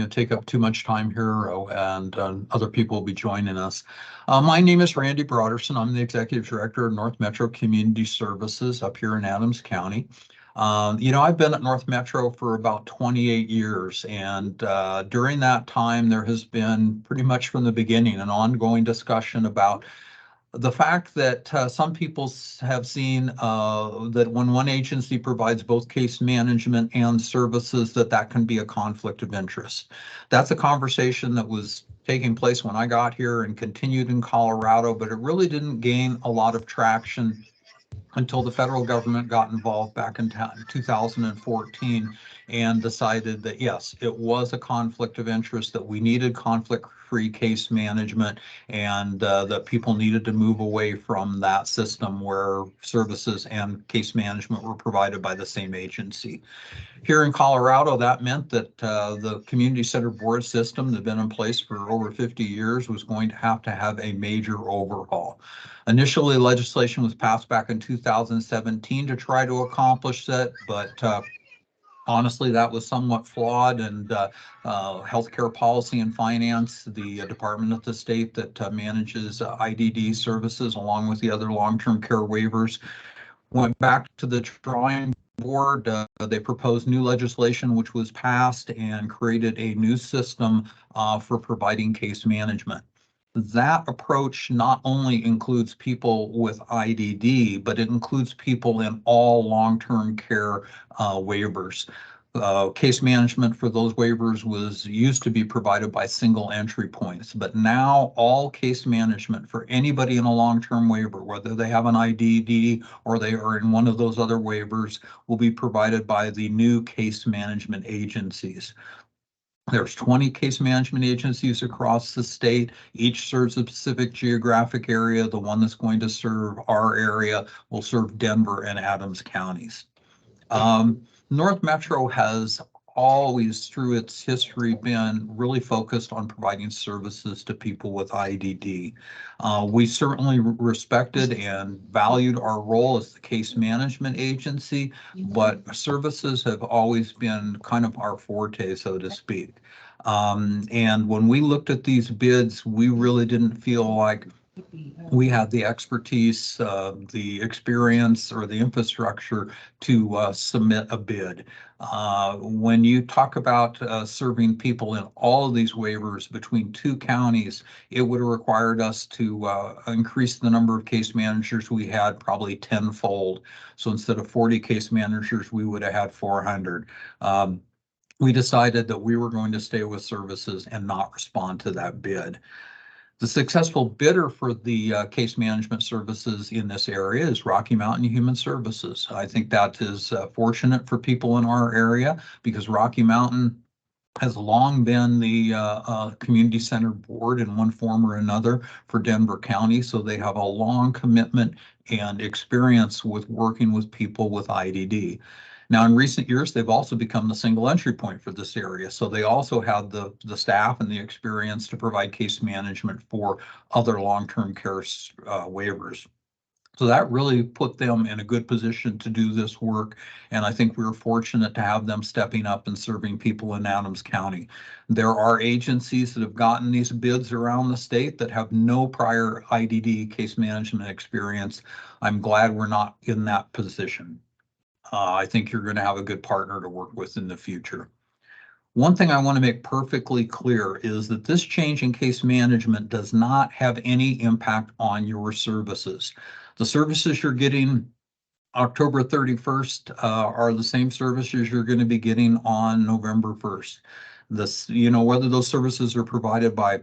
take up too much time here, and other people will be joining us. My name is Randy Broderson. I'm the Executive Director of North Metro Community Services up here in Adams County. I've been at North Metro for about 28 years, and during that time, there has been pretty much from the beginning an ongoing discussion about the fact that some people have seen that when one agency provides both case management and services, that can be a conflict of interest. That's a conversation that was taking place when I got here and continued in Colorado, but it really didn't gain a lot of traction until the federal government got involved back in 2014 and decided that, yes, it was a conflict of interest, that we needed conflict-free case management, and that people needed to move away from that system where services and case management were provided by the same agency. Here in Colorado, that meant that the community center board system that had been in place for over 50 years was going to have a major overhaul. Initially, legislation was passed back in 2017 to try to accomplish that, but honestly, that was somewhat flawed, and healthcare policy and finance, the department of the state that manages IDD services along with the other long-term care waivers, went back to the drawing board. They proposed new legislation which was passed and created a new system for providing case management. That approach not only includes people with IDD, but it includes people in all long-term care waivers. Case management for those waivers used to be provided by single entry points, but now all case management for anybody in a long-term waiver, whether they have an IDD or they are in one of those other waivers, will be provided by the new case management agencies. There's 20 case management agencies across the state. Each serves a specific geographic area. The one that's going to serve our area will serve Denver and Adams counties. North Metro has always, through its history, been really focused on providing services to people with IDD. We certainly respected and valued our role as the case management agency, but services have always been kind of our forte, so to speak. And when we looked at these bids, we really didn't feel like we had the expertise, the experience, or the infrastructure to submit a bid. When you talk about serving people in all of these waivers between two counties, it would have required us to increase the number of case managers we had probably tenfold. So instead of 40 case managers, we would have had 400. We decided that we were going to stay with services and not respond to that bid. The successful bidder for the case management services in this area is Rocky Mountain Human Services. I think that is fortunate for people in our area because Rocky Mountain has long been the community center board in one form or another for Denver County. So they have a long commitment and experience with working with people with IDD. Now, in recent years, they've also become the single entry point for this area. So they also have the staff and the experience to provide case management for other long-term care waivers. So that really put them in a good position to do this work. And I think we were fortunate to have them stepping up and serving people in Adams County. There are agencies that have gotten these bids around the state that have no prior IDD case management experience. I'm glad we're not in that position. I think you're going to have a good partner to work with in the future. One thing I want to make perfectly clear is that this change in case management does not have any impact on your services. The services you're getting October 31st are the same services you're going to be getting on November 1st. Whether those services are provided by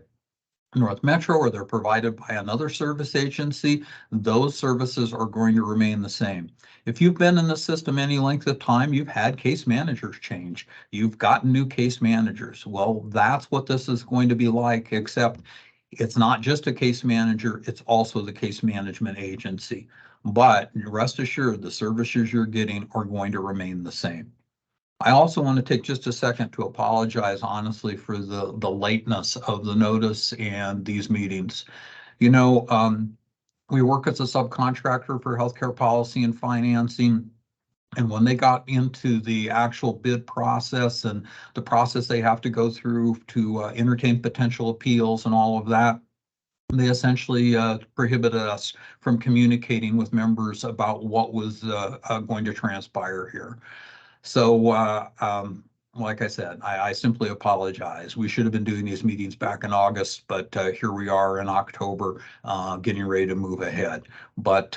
North Metro or they're provided by another service agency, those services are going to remain the same. If you've been in the system any length of time, you've had case managers change. You've gotten new case managers. Well, that's what this is going to be like, except it's not just a case manager, it's also the case management agency. But rest assured, the services you're getting are going to remain the same. I also want to take just a second to apologize honestly for the lateness of the notice and these meetings. We work as a subcontractor for healthcare policy and financing. And when they got into the actual bid process and the process they have to go through to entertain potential appeals and all of that, they essentially prohibited us from communicating with members about what was going to transpire here. So, like I said, I simply apologize. We should have been doing these meetings back in August, but here we are in October, getting ready to move ahead. But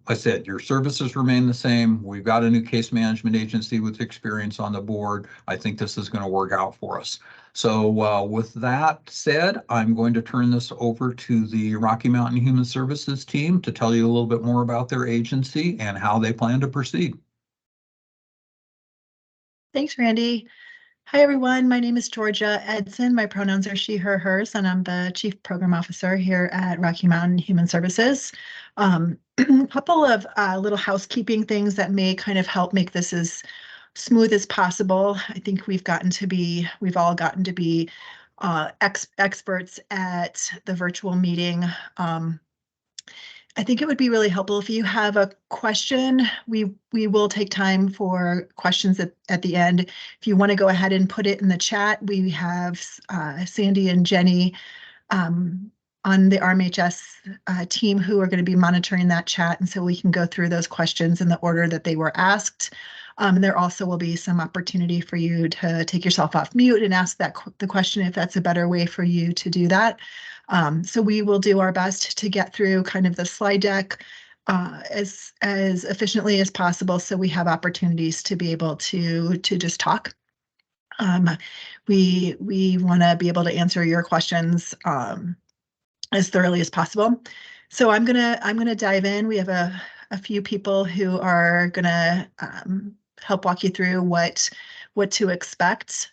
I said, your services remain the same. We've got a new case management agency with experience on the board. I think this is going to work out for us. So with that said, I'm going to turn this over to the Rocky Mountain Human Services team to tell you a little bit more about their agency and how they plan to proceed. Thanks, Randy. Hi, everyone. My name is Georgia Edson. My pronouns are she, her, hers, and I'm the Chief Program Officer here at Rocky Mountain Human Services. A couple of little housekeeping things that may kind of help make this as smooth as possible. I think we've all gotten to be experts at the virtual meeting. I think it would be really helpful if you have a question. We will take time for questions at the end. If you want to go ahead and put it in the chat, we have Sandy and Jenny on the RMHS team who are going to be monitoring that chat, and so we can go through those questions in the order that they were asked. There also will be some opportunity for you to take yourself off mute and ask the question if that's a better way for you to do that. So we will do our best to get through kind of the slide deck as efficiently as possible, so we have opportunities to be able to just talk. We want to be able to answer your questions as thoroughly as possible. So I'm gonna dive in. We have a few people who are gonna help walk you through what to expect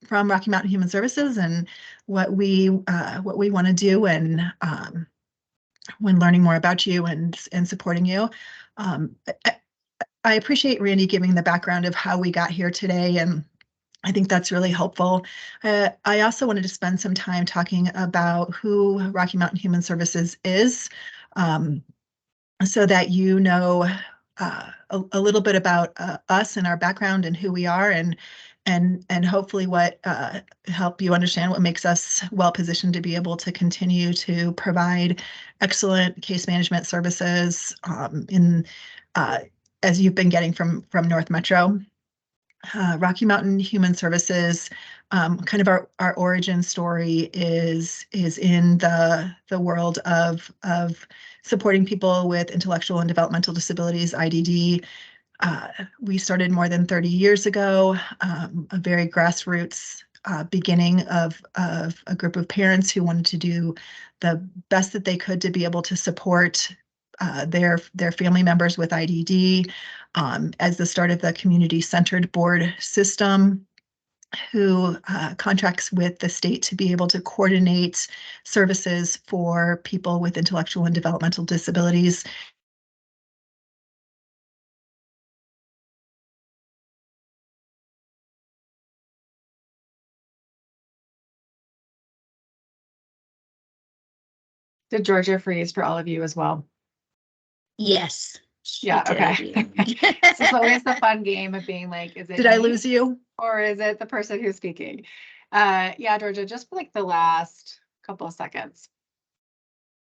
from Rocky Mountain Human Services and what we want to do and when learning more about you and supporting you. I appreciate Randy giving the background of how we got here today, and I think that's really helpful. I also wanted to spend some time talking about who Rocky Mountain Human Services is, so that you know a little bit about us and our background and who we are, and hopefully what help you understand what makes us well positioned to be able to continue to provide excellent case management services as you've been getting from North Metro. Rocky Mountain Human Services, kind of our origin story is in the world of supporting people with intellectual and developmental disabilities, IDD. We started more than 30 years ago, a very grassroots beginning of a group of parents who wanted to do the best that they could to be able to support their family members with IDD, as the start of the community-centered board system, who contracts with the state to be able to coordinate services for people with intellectual and developmental disabilities. Did Georgia freeze for all of you as well? Yes. Yeah, okay. This is always the fun game of being like, is it Did I lose you? or is it the person who's speaking? Yeah, Georgia, just for like the last couple of seconds.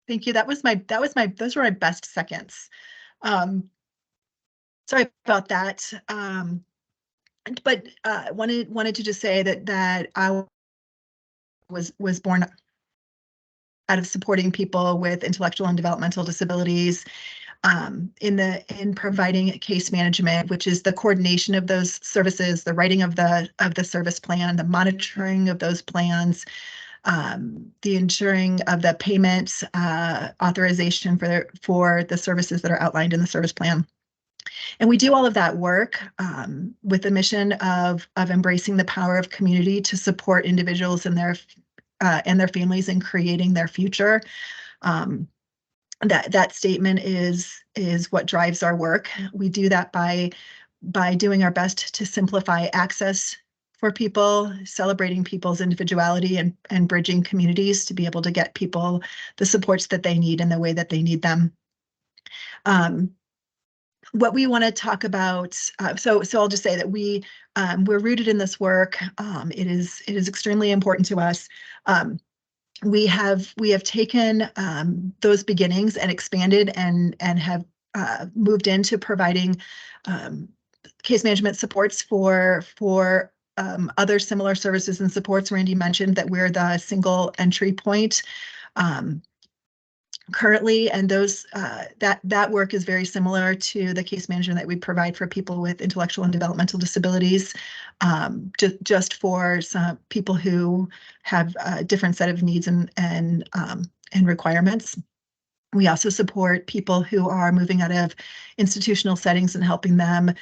Thank you. Those were my best seconds. Sorry about that. But wanted to just say that I was born out of supporting people with intellectual and developmental disabilities, in providing case management, which is the coordination of those services, the writing of the service plan, the monitoring of those plans, the ensuring of the payment authorization for the services that are outlined in the service plan. And we do all of that work with the mission of embracing the power of community to support individuals and their families in creating their future. That statement is what drives our work. We do that by doing our best to simplify access for people, celebrating people's individuality, and bridging communities to be able to get people the supports that they need in the way that they need them. what we want to talk about, so I'll just say that we're rooted in this work. It is extremely important to us. We have taken those beginnings and expanded and have moved into providing case management supports for other similar services and supports. Randy mentioned that we're the single entry point currently, and those that work is very similar to the case management that we provide for people with intellectual and developmental disabilities, just for some people who have a different set of needs and requirements. We also support people who are moving out of institutional settings and helping them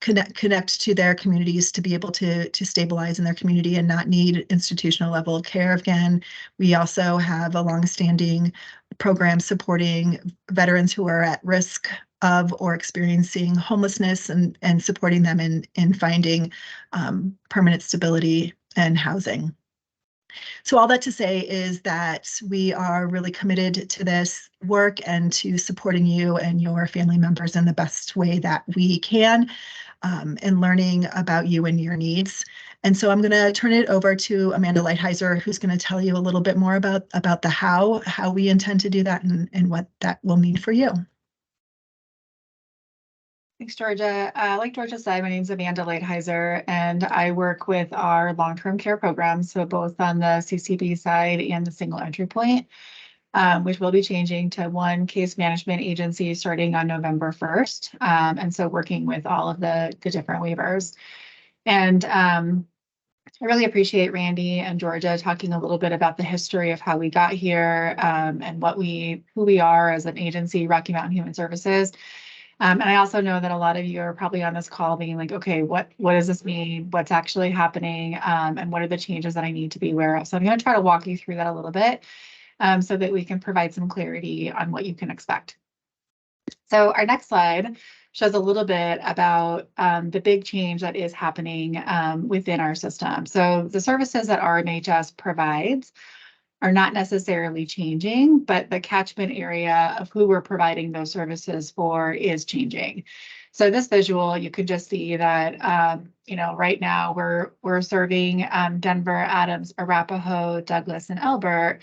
connect to their communities to be able to stabilize in their community and not need institutional level care again. We also have a longstanding program supporting veterans who are at risk of or experiencing homelessness and supporting them in finding permanent stability and housing. So all that to say is that we are really committed to this work and to supporting you and your family members in the best way that we can, and learning about you and your needs. And so I'm going to turn it over to Amanda Lighthizer, who's going to tell you a little bit more about the how we intend to do that and what that will mean for you. Thanks, Georgia. Like Georgia said, my name is Amanda Lighthizer, and I work with our long-term care program, so both on the CCB side and the single entry point, which will be changing to one case management agency starting on November 1st. And so working with all of the different waivers. And I really appreciate Randy and Georgia talking a little bit about the history of how we got here, and who we are as an agency, Rocky Mountain Human Services. And I also know that a lot of you are probably on this call being like, okay, what does this mean? What's actually happening? And what are the changes that I need to be aware of? So I'm going to try to walk you through that a little bit, so that we can provide some clarity on what you can expect. So our next slide shows a little bit about the big change that is happening within our system. So the services that RMHS provides are not necessarily changing, but the catchment area of who we're providing those services for is changing. So this visual, you could just see that, right now we're serving Denver, Adams, Arapahoe, Douglas, and Elbert.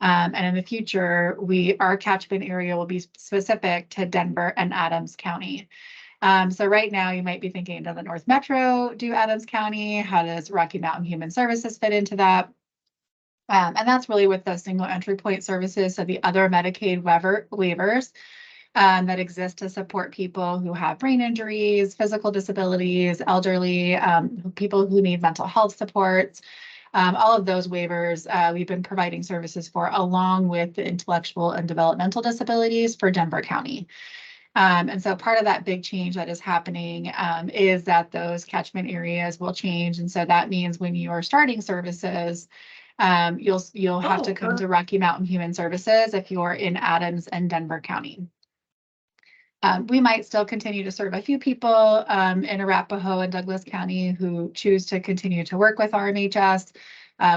And in the future, our catchment area will be specific to Denver and Adams County. So right now you might be thinking, does the North Metro do Adams County? How does Rocky Mountain Human Services fit into that? And that's really with the single entry point services, so the other Medicaid waivers that exist to support people who have brain injuries, physical disabilities, elderly, people who need mental health supports. All of those waivers we've been providing services for, along with the intellectual and developmental disabilities for Denver County. And so part of that big change that is happening is that those catchment areas will change. And so that means when you are starting services, you'll have to come to Rocky Mountain Human Services if you're in Adams and Denver County. We might still continue to serve a few people in Arapahoe and Douglas County who choose to continue to work with RMHS.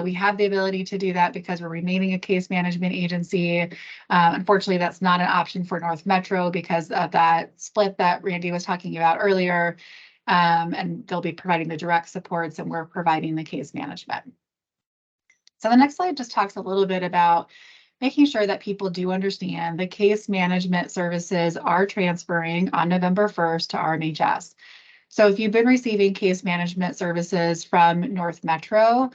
We have the ability to do that because we're remaining a case management agency. Unfortunately, that's not an option for North Metro because of that split that Randy was talking about earlier. And they'll be providing the direct supports and we're providing the case management. So the next slide just talks a little bit about making sure that people do understand the case management services are transferring on November 1st to RMHS. So if you've been receiving case management services from North Metro,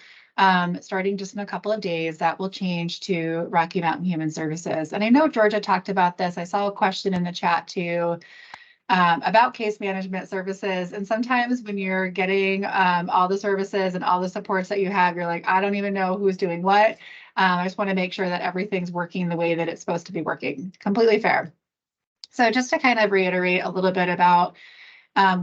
starting just in a couple of days, that will change to Rocky Mountain Human Services. And I know Georgia talked about this. I saw a question in the chat too, about case management services. And sometimes when you're getting all the services and all the supports that you have, you're like, I don't even know who's doing what. I just want to make sure that everything's working the way that it's supposed to be working. Completely fair. So just to kind of reiterate a little bit about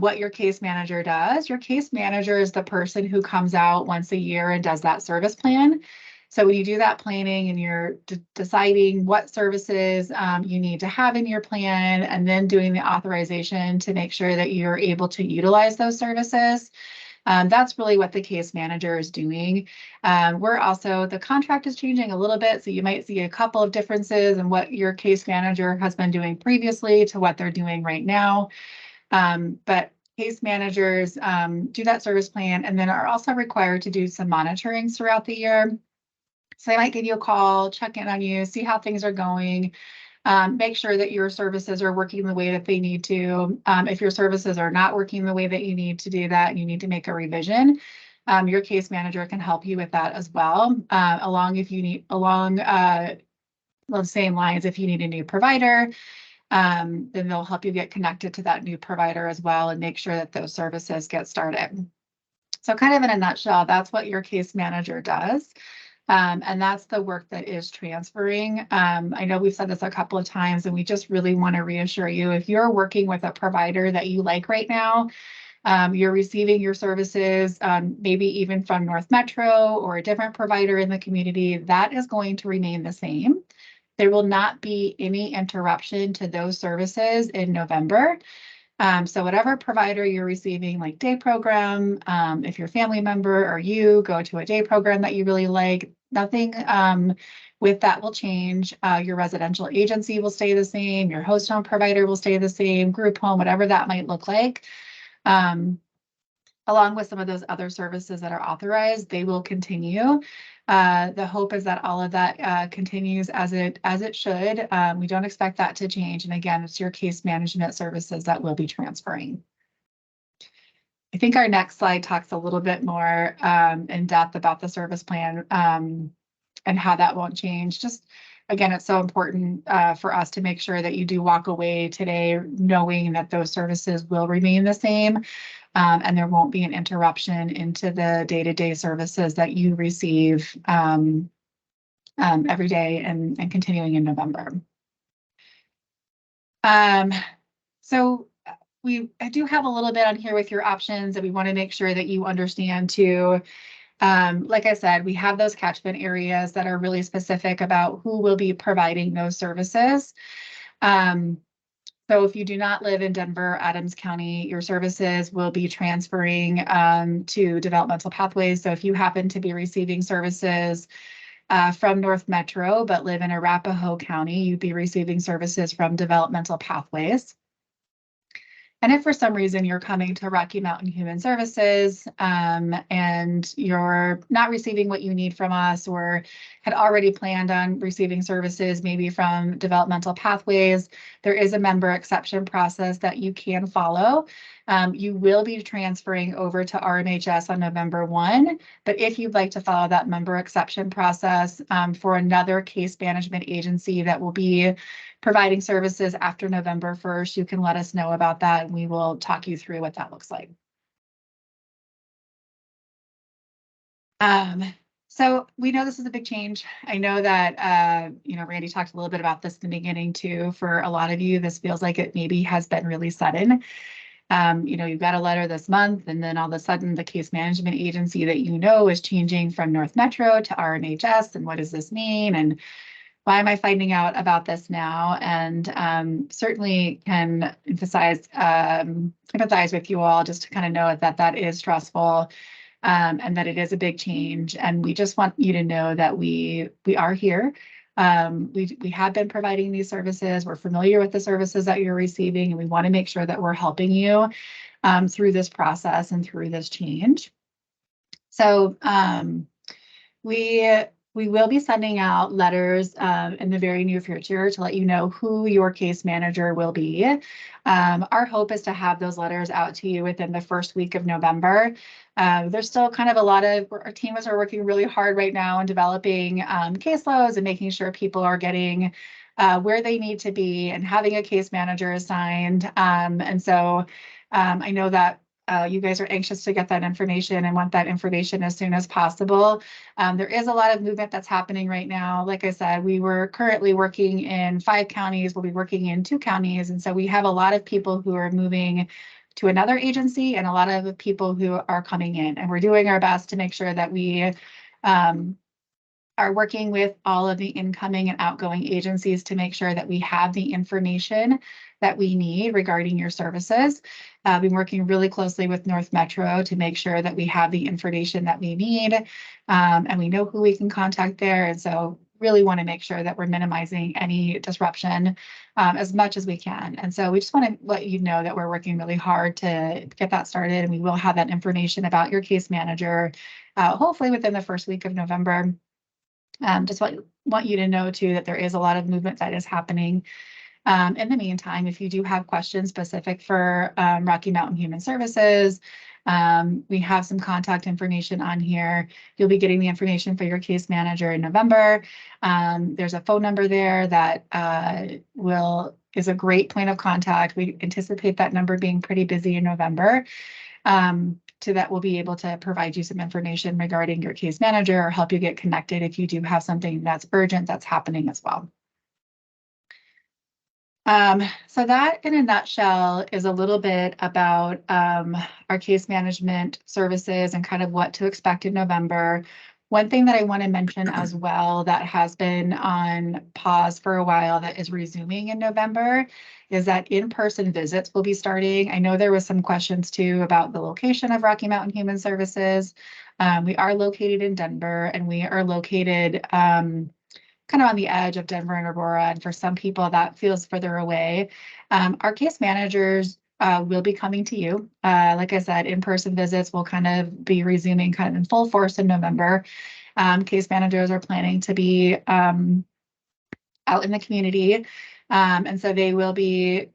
what your case manager does. Your case manager is the person who comes out once a year and does that service plan. So when you do that planning and you're deciding what services you need to have in your plan and then doing the authorization to make sure that you're able to utilize those services, That's really what the case manager is doing. We're also, the contract is changing a little bit, so you might see a couple of differences in what your case manager has been doing previously to what they're doing right now. But case managers do that service plan and then are also required to do some monitoring throughout the year. So they might give you a call, check in on you, see how things are going, make sure that your services are working the way that they need to. If your services are not working the way that you need to do that, you need to make a revision. Your case manager can help you with that as well. Along those same lines, if you need a new provider, then they'll help you get connected to that new provider as well and make sure that those services get started. So kind of in a nutshell, that's what your case manager does. And that's the work that is transferring. I know we've said this a couple of times, and we just really want to reassure you, if you're working with a provider that you like right now, you're receiving your services, maybe even from North Metro or a different provider in the community, that is going to remain the same. There will not be any interruption to those services in November. So whatever provider you're receiving, like day program, if your family member or you go to a day program that you really like, nothing with that will change. Your residential agency will stay the same. Your host home provider will stay the same, group home, whatever that might look like. Along with some of those other services that are authorized, they will continue. The hope is that all of that continues as it should. We don't expect that to change. And again, it's your case management services that will be transferring. I think our next slide talks a little bit more in depth about the service plan and how that won't change. Just again, it's so important for us to make sure that you do walk away today knowing that those services will remain the same. And there won't be an interruption into the day-to-day services that you receive every day and continuing in November. So I do have a little bit on here with your options that we want to make sure that you understand too. Like I said, we have those catchment areas that are really specific about who will be providing those services. So if you do not live in Denver, Adams County, your services will be transferring to developmental pathways. So if you happen to be receiving services from North Metro, but live in Arapahoe County, you'd be receiving services from developmental pathways. And if for some reason you're coming to Rocky Mountain Human Services and you're not receiving what you need from us or had already planned on receiving services maybe from developmental pathways, there is a member exception process that you can follow. You will be transferring over to RMHS on November 1, but if you'd like to follow that member exception process for another case management agency that will be providing services after November 1st, you can let us know about that and we will talk you through what that looks like. So we know this is a big change. I know that, Randy talked a little bit about this in the beginning too. For a lot of you, this feels like it maybe has been really sudden. You've got a letter this month and then all of a sudden the case management agency that you know is changing from North Metro to RMHS. And what does this mean? And why am I finding out about this now? And certainly can empathize with you all just to kind of know that that is stressful and that it is a big change. And we just want you to know that we are here. We have been providing these services. We're familiar with the services that you're receiving, and we want to make sure that we're helping you through this process and through this change. So we will be sending out letters in the very near future to let you know who your case manager will be. Our hope is to have those letters out to you within the first week of November. There's still kind of our teams are working really hard right now in developing caseloads and making sure people are getting where they need to be and having a case manager assigned. And so I know that you guys are anxious to get that information and want that information as soon as possible. There is a lot of movement that's happening right now. Like I said, we were currently working in 5 counties. We'll be working in 2 counties. And so we have a lot of people who are moving to another agency and a lot of people who are coming in. And we're doing our best to make sure that we are working with all of the incoming and outgoing agencies to make sure that we have the information that we need regarding your services. Been working really closely with North Metro to make sure that we have the information that we need, and we know who we can contact there. And so really want to make sure that we're minimizing any disruption as much as we can. And so we just want to let you know that we're working really hard to get that started, and we will have that information about your case manager hopefully within the first week of November. Just want you to know too that there is a lot of movement that is happening. In the meantime, if you do have questions specific for Rocky Mountain Human Services, we have some contact information on here. You'll be getting the information for your case manager in November. There's a phone number there that is a great point of contact. We anticipate that number being pretty busy in November. So that we'll be able to provide you some information regarding your case manager or help you get connected if you do have something that's urgent that's happening as well. So that in a nutshell is a little bit about our case management services and kind of what to expect in November. One thing that I want to mention as well that has been on pause for a while that is resuming in November is that in-person visits will be starting. I know there was some questions too about the location of Rocky Mountain Human Services. We are located in Denver, and we are located kind of on the edge of Denver and Aurora. And for some people that feels further away. Our case managers will be coming to you. Like I said, in-person visits will kind of be resuming kind of in full force in November. Case managers are planning to be out in the community. And so they will be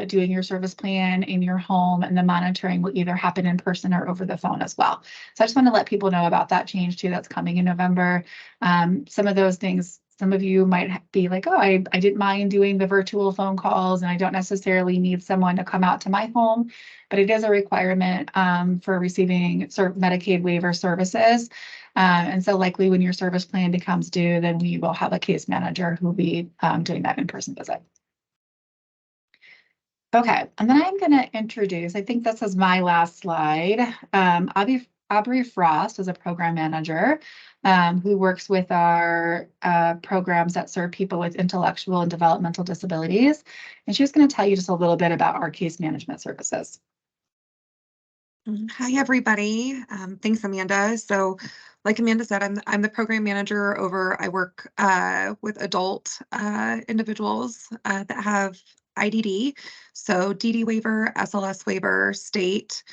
doing your service plan in your home, and the monitoring will either happen in person or over the phone as well. So I just want to let people know about that change too that's coming in November. Some of those things, some of you might be like, oh, I didn't mind doing the virtual phone calls, and I don't necessarily need someone to come out to my home, but it is a requirement for receiving sort of Medicaid waiver services. And so likely when your service plan becomes due, then we will have a case manager who will be doing that in-person visit. Okay, and then I'm going to introduce, I think this is my last slide. Aubrey Frost is a program manager who works with our programs that serve people with intellectual and developmental disabilities. And she's going to tell you just a little bit about our case management services. Hi, everybody. Thanks, Amanda. So like Amanda said, I'm the program manager I work with adult individuals that have IDD. So DD waiver, SLS waiver, state.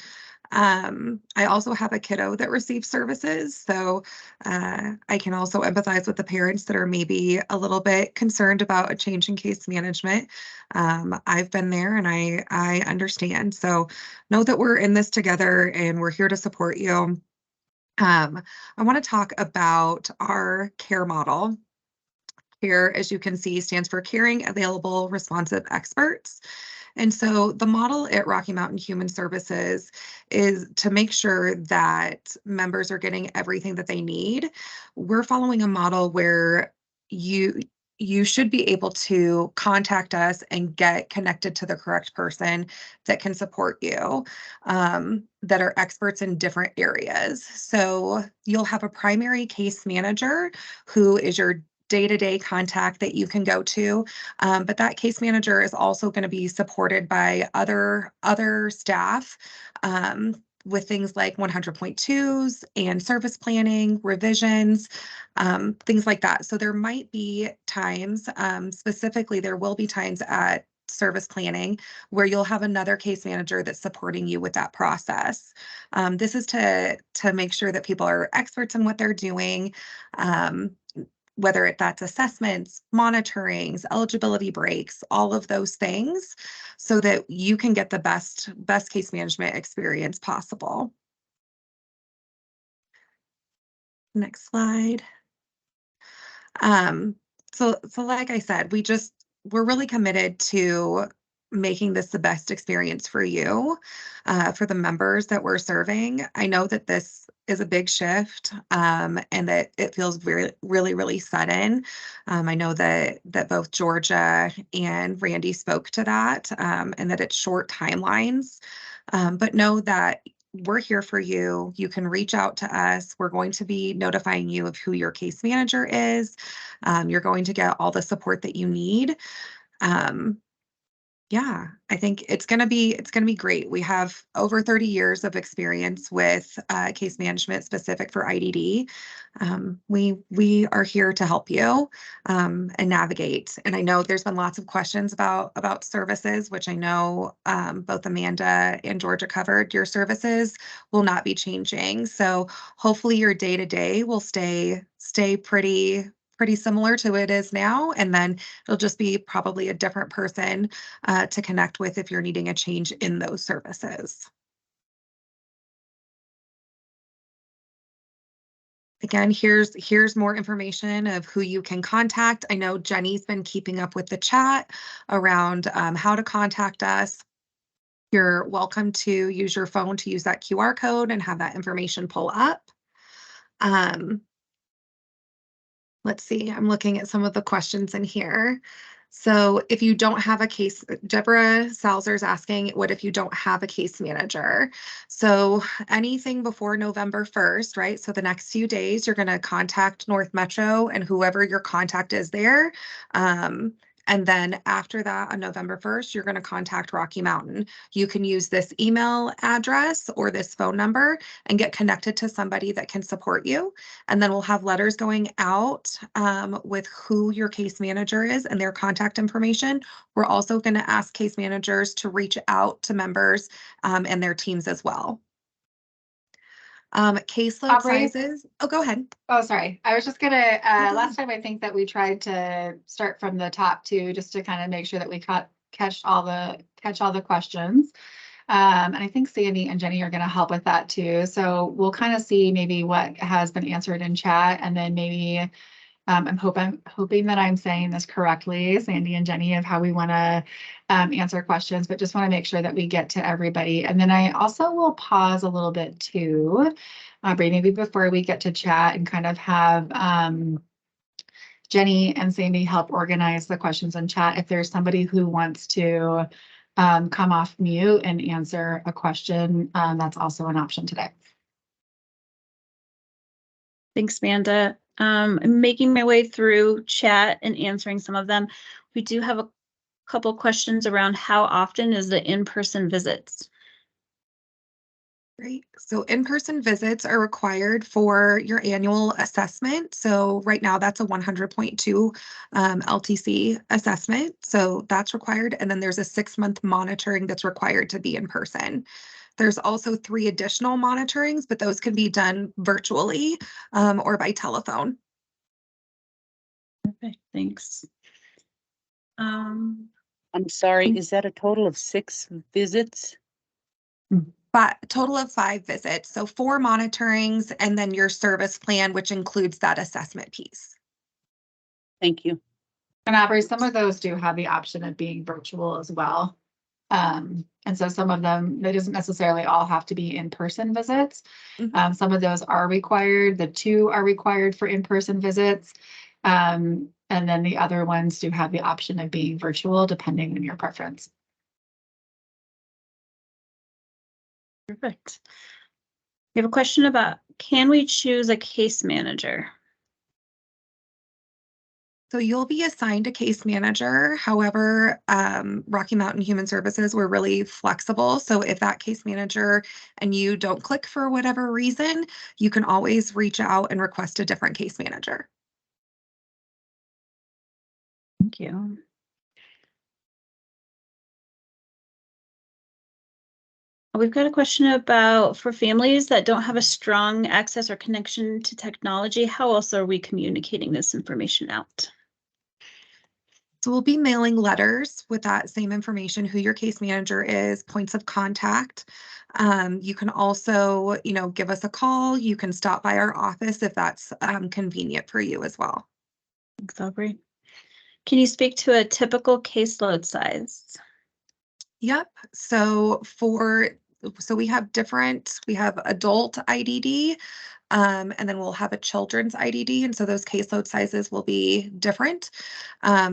I also have a kiddo that receives services. So I can also empathize with the parents that are maybe a little bit concerned about a change in case management. I've been there, and I understand. So know that we're in this together, and we're here to support you. I want to talk about our care model. CARE, as you can see, stands for Caring, Available, Responsive Experts. And so the model at Rocky Mountain Human Services is to make sure that members are getting everything that they need. We're following a model where you should be able to contact us and get connected to the correct person that can support you, that are experts in different areas. So you'll have a primary case manager who is your day-to-day contact that you can go to, but that case manager is also going to be supported by other staff with things like 100.2s and service planning, revisions, things like that. So there might be times, specifically there will be times at service planning where you'll have another case manager that's supporting you with that process. This is to make sure that people are experts in what they're doing, whether that's assessments, monitorings, eligibility breaks, all of those things, so that you can get the best case management experience possible. Next slide. So like I said, we're really committed to making this the best experience for you, for the members that we're serving. I know that this is a big shift, and that it feels really sudden. I know that both Georgia and Randy spoke to that, and that it's short timelines, but know that we're here for you. You can reach out to us. We're going to be notifying you of who your case manager is. You're going to get all the support that you need. Yeah, I think it's gonna be great. We have over 30 years of experience with case management specific for IDD. We are here to help you and navigate. And I know there's been lots of questions about services, which I know both Amanda and Georgia covered. Your services will not be changing, so hopefully your day to day will stay pretty similar to what it is now, and then it'll just be probably a different person to connect with if you're needing a change in those services. Again, here's more information of who you can contact. I know Jenny's been keeping up with the chat around how to contact us. You're welcome to use your phone to use that QR code and have that information pull up. Let's see, I'm looking at some of the questions in here. So if you don't have a case, Deborah Salzer's asking, what if you don't have a case manager? So anything before November 1st, right? So the next few days, you're going to contact North Metro and whoever your contact is there. And then after that, on November 1st, you're going to contact Rocky Mountain. You can use this email address or this phone number and get connected to somebody that can support you. And then we'll have letters going out with who your case manager is and their contact information. We're also going to ask case managers to reach out to members and their teams as well. Caseload sizes. Oh, go ahead. Oh, sorry. I was just gonna, last time I think that we tried to start from the top too, just to kind of make sure that we catch all the questions. And I think Sandy and Jenny are gonna help with that too. So we'll kind of see maybe what has been answered in chat, and then maybe I'm hoping that I'm saying this correctly, Sandy and Jenny, of how we want to answer questions, but just want to make sure that we get to everybody. And then I also will pause a little bit too, maybe before we get to chat, and kind of have Jenny and Sandy help organize the questions in chat. If there's somebody who wants to come off mute and answer a question, that's also an option today. Thanks, Amanda. I'm making my way through chat and answering some of them. We do have a couple questions around how often is the in-person visits? Great. So in-person visits are required for your annual assessment. So right now that's a 100.2 LTC assessment. So that's required. And then there's a 6-month monitoring that's required to be in person. There's also 3 additional monitorings, but those can be done virtually or by telephone. Okay, thanks. I'm sorry, is that a total of 6 visits? But a total of 5 visits. So 4 monitorings and then your service plan, which includes that assessment piece. Thank you. And Aubrey, some of those do have the option of being virtual as well. And so some of them, they doesn't necessarily all have to be in-person visits. Mm-hmm. Some of those are required. The 2 are required for in-person visits. And then the other ones do have the option of being virtual depending on your preference. Perfect. We have a question about, can we choose a case manager? So you'll be assigned a case manager. However, Rocky Mountain Human Services, we're really flexible. So if that case manager and you don't click for whatever reason, you can always reach out and request a different case manager. Thank you. We've got a question about, for families that don't have a strong access or connection to technology, how else are we communicating this information out? So we'll be mailing letters with that same information, who your case manager is, points of contact. You can also, give us a call. You can stop by our office if that's convenient for you as well. Thanks, Aubrey. Can you speak to a typical caseload size? Yep. So we have adult IDD, and then we'll have a children's IDD. And so those caseload sizes will be different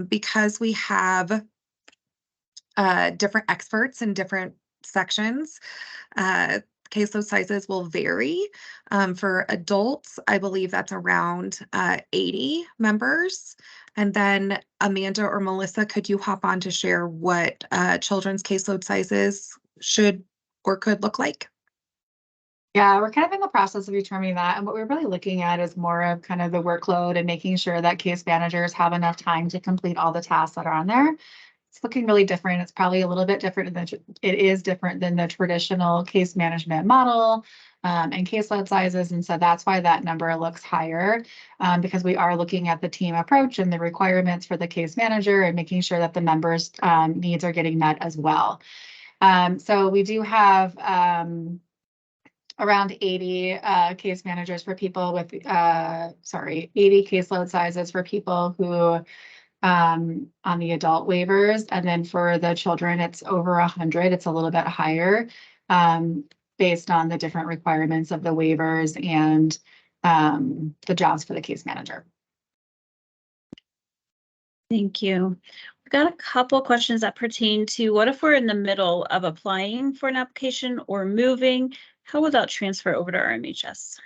because we have different experts in different sections. caseload sizes will vary. For adults, I believe that's around 80 members. And then Amanda or Melissa, could you hop on to share what children's caseload sizes should or could look like? Yeah, we're kind of in the process of determining that. And what we're really looking at is more of kind of the workload and making sure that case managers have enough time to complete all the tasks that are on there. It's looking really different. It's probably a little bit different than it is different than the traditional case management model and caseload sizes. And so that's why that number looks higher because we are looking at the team approach and the requirements for the case manager and making sure that the members' needs are getting met as well. So we do have around 80 case managers for people with, 80 caseload sizes for people who on the adult waivers. And then for the children, it's over 100. It's a little bit higher based on the different requirements of the waivers and the jobs for the case manager. Thank you. We've got a couple questions that pertain to what if we're in the middle of applying for an application or moving? How will that transfer over to RMHS?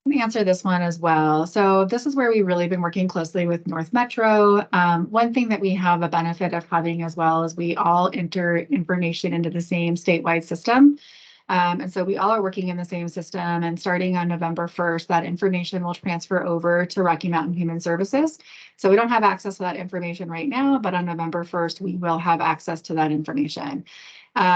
Let me answer this one as well. So this is where we've really been working closely with North Metro. One thing that we have a benefit of having as well is we all enter information into the same statewide system. And so we all are working in the same system, and starting on November 1st, that information will transfer over to Rocky Mountain Human Services. So we don't have access to that information right now, but on November 1st, we will have access to that information.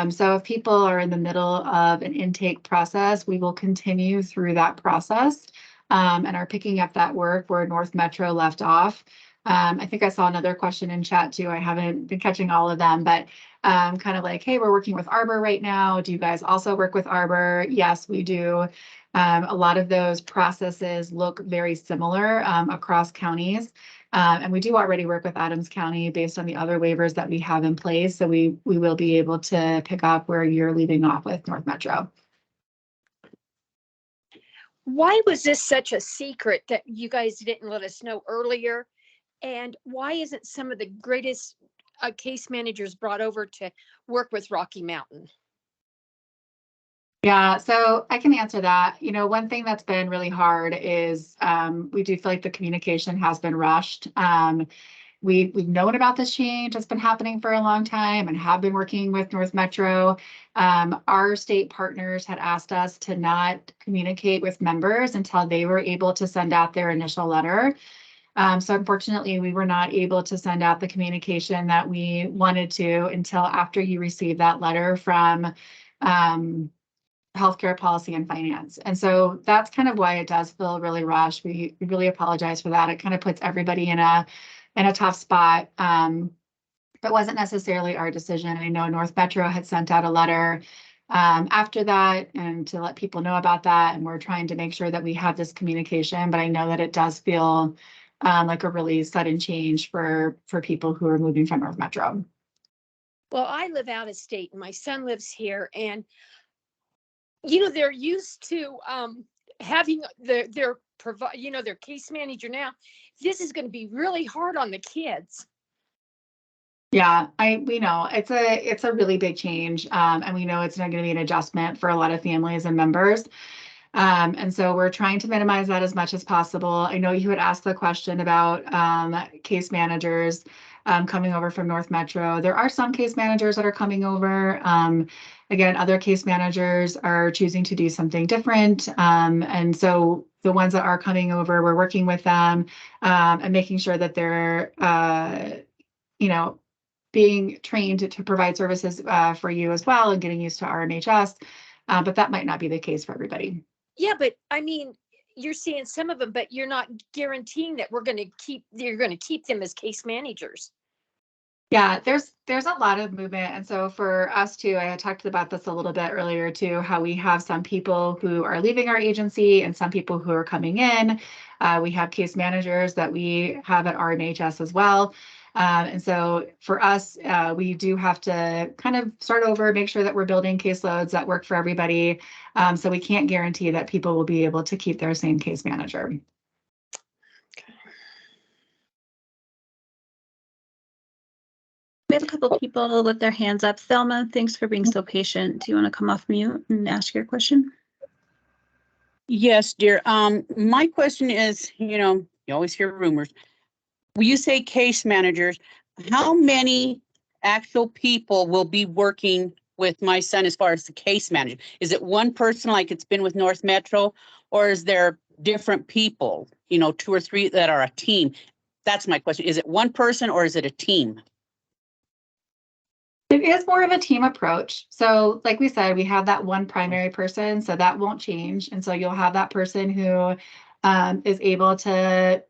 So if people are in the middle of an intake process, we will continue through that process and are picking up that work where North Metro left off. I think I saw another question in chat too. I haven't been catching all of them, but kind of like, hey, we're working with Arbor right now. Do you guys also work with Arbor? Yes, we do. A lot of those processes look very similar across counties. And we do already work with Adams County based on the other waivers that we have in place. So we will be able to pick up where you're leaving off with North Metro. Why was this such a secret that you guys didn't let us know earlier? And why isn't some of the greatest case managers brought over to work with Rocky Mountain? Yeah, so I can answer that. You know, one thing that's been really hard is we do feel like the communication has been rushed. We've known about this change that's been happening for a long time and have been working with North Metro. Our state partners had asked us to not communicate with members until they were able to send out their initial letter. So unfortunately, we were not able to send out the communication that we wanted to until after you received that letter from Healthcare Policy and Finance. And so that's kind of why it does feel really rushed. We really apologize for that. It kind of puts everybody in a tough spot. But wasn't necessarily our decision. I know North Metro had sent out a letter after that and to let people know about that. And we're trying to make sure that we have this communication, but I know that it does feel like a really sudden change for people who are moving from North Metro. Well, I live out of state and my son lives here, and you know, they're used to having their case manager now. This is going to be really hard on the kids. Yeah, we know it's a really big change, and we know it's not going to be an adjustment for a lot of families and members. And so we're trying to minimize that as much as possible. I know you had asked the question about case managers coming over from North Metro. There are some case managers that are coming over. Again, other case managers are choosing to do something different. And so the ones that are coming over, we're working with them and making sure that they're, being trained to provide services for you as well and getting used to RMHS. But that might not be the case for everybody. Yeah, but I mean, you're seeing some of them, but you're not guaranteeing that you're going to keep them as case managers. Yeah, there's a lot of movement. And so for us too, I had talked about this a little bit earlier too, how we have some people who are leaving our agency and some people who are coming in. We have case managers that we have at RMHS as well. And so for us, we do have to kind of start over, make sure that we're building caseloads that work for everybody. So we can't guarantee that people will be able to keep their same case manager. We have a couple people with their hands up. Thelma, thanks for being so patient. Do you want to come off mute and ask your question? Yes, dear. My question is, you always hear rumors. When you say case managers, how many actual people will be working with my son as far as the case manager? Is it one person like it's been with North Metro, or is there different people, 2 or 3 that are a team? That's my question. Is it one person or is it a team? It is more of a team approach. So like we said, we have that one primary person, so that won't change. And so you'll have that person who is able to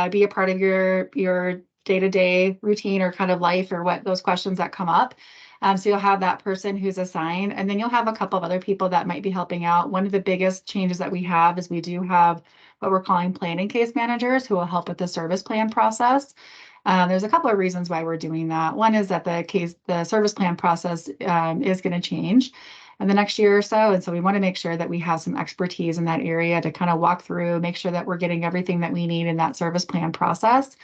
be a part of your day-to-day routine or kind of life or what those questions that come up. So you'll have that person who's assigned, and then you'll have a couple of other people that might be helping out. One of the biggest changes that we have is we do have what we're calling planning case managers who will help with the service plan process. There's a couple of reasons why we're doing that. One is that the service plan process is going to change in the next year or so. And so we want to make sure that we have some expertise in that area to kind of walk through, make sure that we're getting everything that we need in that service plan process.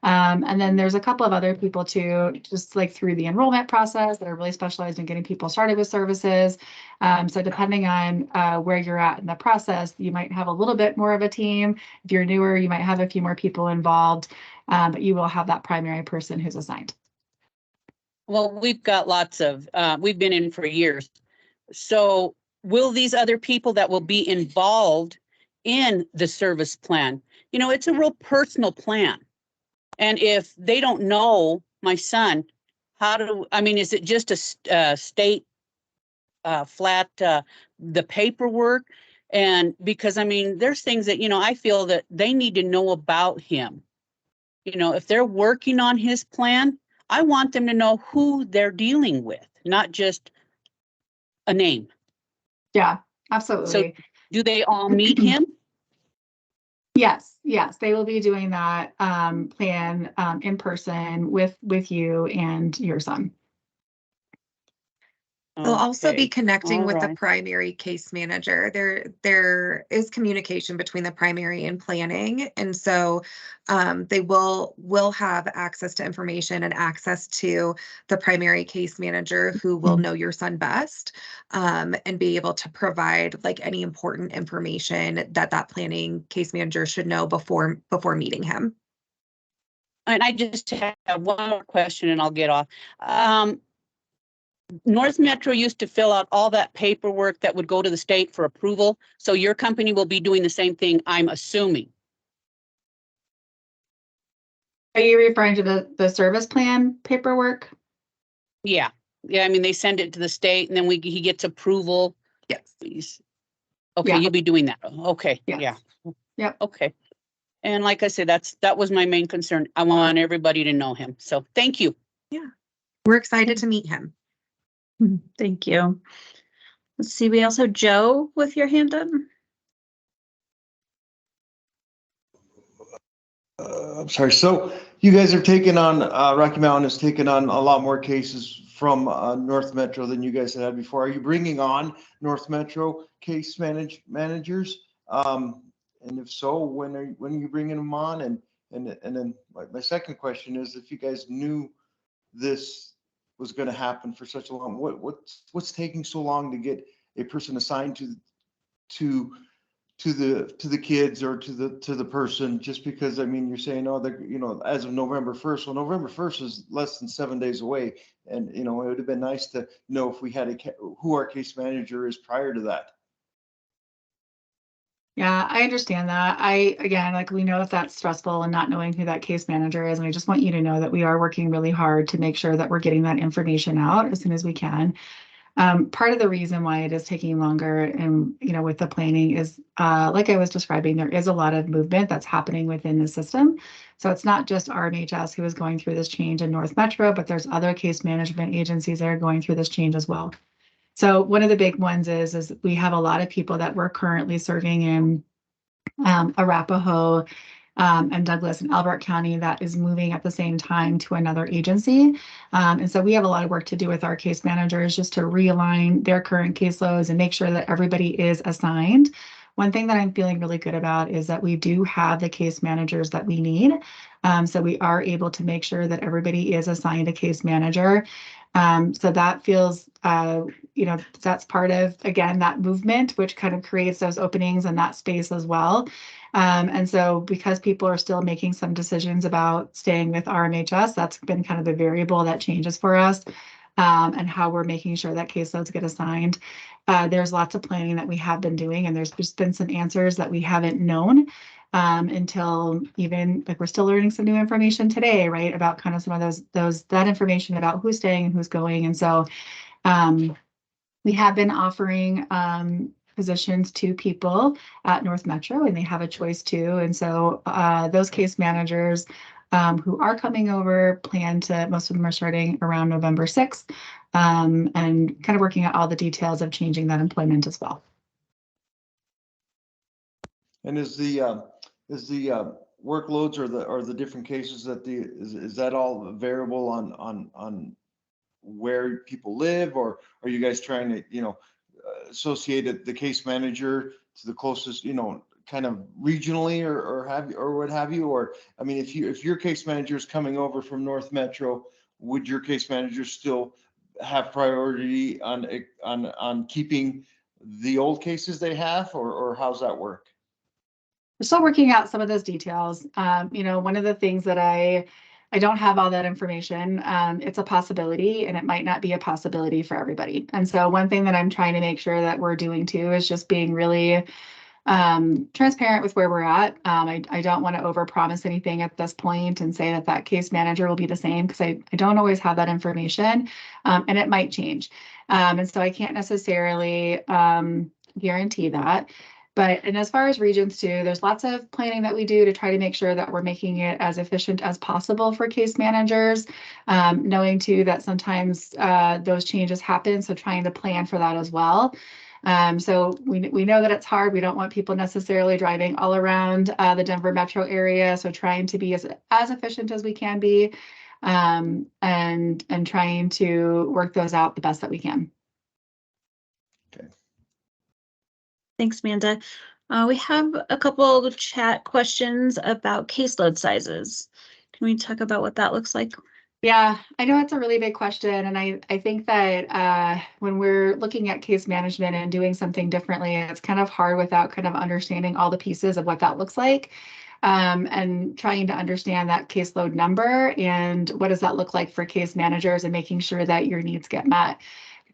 And then there's a couple of other people too, just like through the enrollment process that are really specialized in getting people started with services. So depending on where you're at in the process, you might have a little bit more of a team. If you're newer, you might have a few more people involved, but you will have that primary person who's assigned. Well, we've got lots of, we've been in for years. So will these other people that will be involved in the service plan, it's a real personal plan. And if they don't know my son, is it just a state flat, the paperwork? And because, there's things that, I feel that they need to know about him. If they're working on his plan, I want them to know who they're dealing with, not just a name. Yeah, absolutely. So do they all meet him? Yes, they will be doing that plan in person with you and your son. They'll also be Okay, connecting all with the right. primary case manager. There is communication between the primary and planning. And so they will have access to information and access to the primary case manager who will know your son best, and be able to provide like any important information that planning case manager should know before meeting him. And I just have one more question and I'll get off. North Metro used to fill out all that paperwork that would go to the state for approval. So your company will be doing the same thing, I'm assuming. Are you referring to the service plan paperwork? Yeah. They send it to the state and then he gets approval. Yes. Okay, Yeah. You'll be doing that. Okay, Yes. Yeah. Yep. Okay. And like I said, that was my main concern. I want everybody to know him. So thank you. Yeah. We're excited to meet him. Thank you. Let's see, we also Joe with your hand up. I'm sorry. So you guys have taken on, Rocky Mountain has taken on a lot more cases from North Metro than you guys had before. Are you bringing on North Metro case managers? And if so, when are you bringing them on? And then my second question is, if you guys knew this was going to happen for such a long, what's taking so long to get a person assigned to the kids or to the person? Just because you're saying, they're as of November 1st. Well, November 1st is less than 7 days away, and it would have been nice to know if we had who our case manager is prior to that. Yeah, I understand that. We know that that's stressful and not knowing who that case manager is. And I just want you to know that we are working really hard to make sure that we're getting that information out as soon as we can. Part of the reason why it is taking longer and, with the planning is, like I was describing, there is a lot of movement that's happening within the system. So it's not just RMHS who is going through this change in North Metro, but there's other case management agencies that are going through this change as well. So one of the big ones is we have a lot of people that we're currently serving in Arapahoe, and Douglas and Elbert County that is moving at the same time to another agency. And so we have a lot of work to do with our case managers just to realign their current caseloads and make sure that everybody is assigned One thing that I'm feeling really good about is that we do have the case managers that we need. So we are able to make sure that everybody is assigned a case manager. So that feels, that's part of, again, that movement, which kind of creates those openings and that space as well. And so because people are still making some decisions about staying with RMHS, that's been kind of the variable that changes for us, and how we're making sure that caseloads get assigned. There's lots of planning that we have been doing, and there's just been some answers that we haven't known until even like we're still learning some new information today, right? About kind of some of that information about who's staying and who's going. And so we have been offering positions to people at North Metro, and they have a choice too. And so those case managers who are coming over plan to, most of them are starting around November 6th, and kind of working out all the details of changing that employment as well. And is the workloads or the different cases that is that all variable on where people live, or are you guys trying to associate the case manager to the closest kind of regionally or what have you? Or I mean, if your case manager is coming over from North Metro, would your case manager still have priority on keeping the old cases they have, or how's that work? We're still working out some of those details. One of the things that I don't have all that information. It's a possibility, and it might not be a possibility for everybody. And so one thing that I'm trying to make sure that we're doing too is just being really transparent with where we're at. I don't want to overpromise anything at this point and say that case manager will be the same, because I don't always have that information, and it might change. And so I can't necessarily guarantee that. And as far as regions too, there's lots of planning that we do to try to make sure that we're making it as efficient as possible for case managers, knowing too that sometimes those changes happen. So trying to plan for that as well. So we know that it's hard. We don't want people necessarily driving all around the Denver metro area. So trying to be as efficient as we can be, and trying to work those out the best that we can. Okay. Thanks, Amanda. We have a couple of chat questions about caseload sizes. Can we talk about what that looks like? Yeah, I know it's a really big question. And I think that when we're looking at case management and doing something differently, it's kind of hard without kind of understanding all the pieces of what that looks like, and trying to understand that caseload number and what does that look like for case managers and making sure that your needs get met.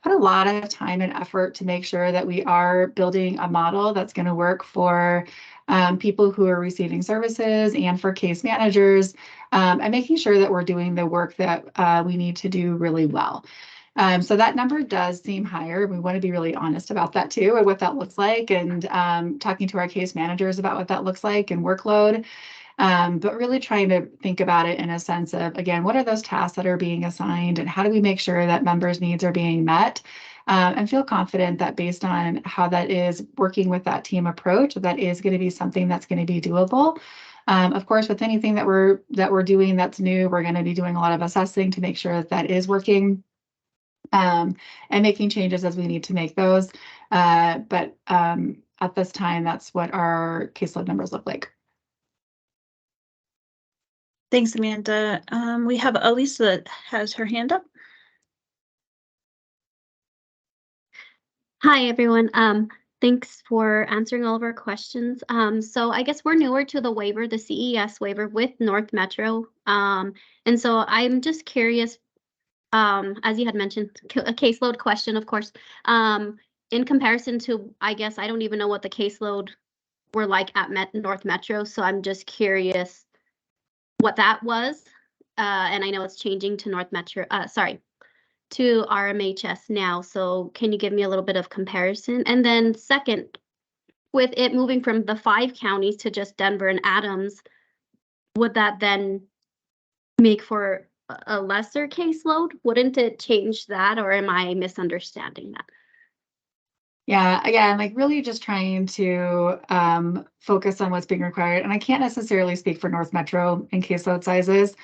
Put a lot of time and effort to make sure that we are building a model that's going to work for people who are receiving services and for case managers, and making sure that we're doing the work that we need to do really well. So that number does seem higher. We want to be really honest about that too, and what that looks like, and talking to our case managers about what that looks like and workload. But really trying to think about it in a sense of, again, what are those tasks that are being assigned, and how do we make sure that members' needs are being met, and feel confident that based on how that is working with that team approach, that is going to be something that's going to be doable. Of course, with anything that we're doing that's new, we're going to be doing a lot of assessing to make sure that is working, and making changes as we need to make those. But at this time, that's what our caseload numbers look like. Thanks, Amanda. We have Elisa that has her hand up. Hi, everyone. Thanks for answering all of our questions. So I guess we're newer to the waiver, the CES waiver with North Metro. And so I'm just curious, as you had mentioned, a caseload question, of course, in comparison to, I guess, I don't even know what the caseload were like at North Metro. So I'm just curious what that was, and I know it's changing to to RMHS now. So can you give me a little bit of comparison? And then second, with it moving from the 5 counties to just Denver and Adams, would that then make for a lesser caseload? Wouldn't it change that, or am I misunderstanding that? Yeah, again, like really just trying to focus on what's being required. And I can't necessarily speak for North Metro in caseload sizes.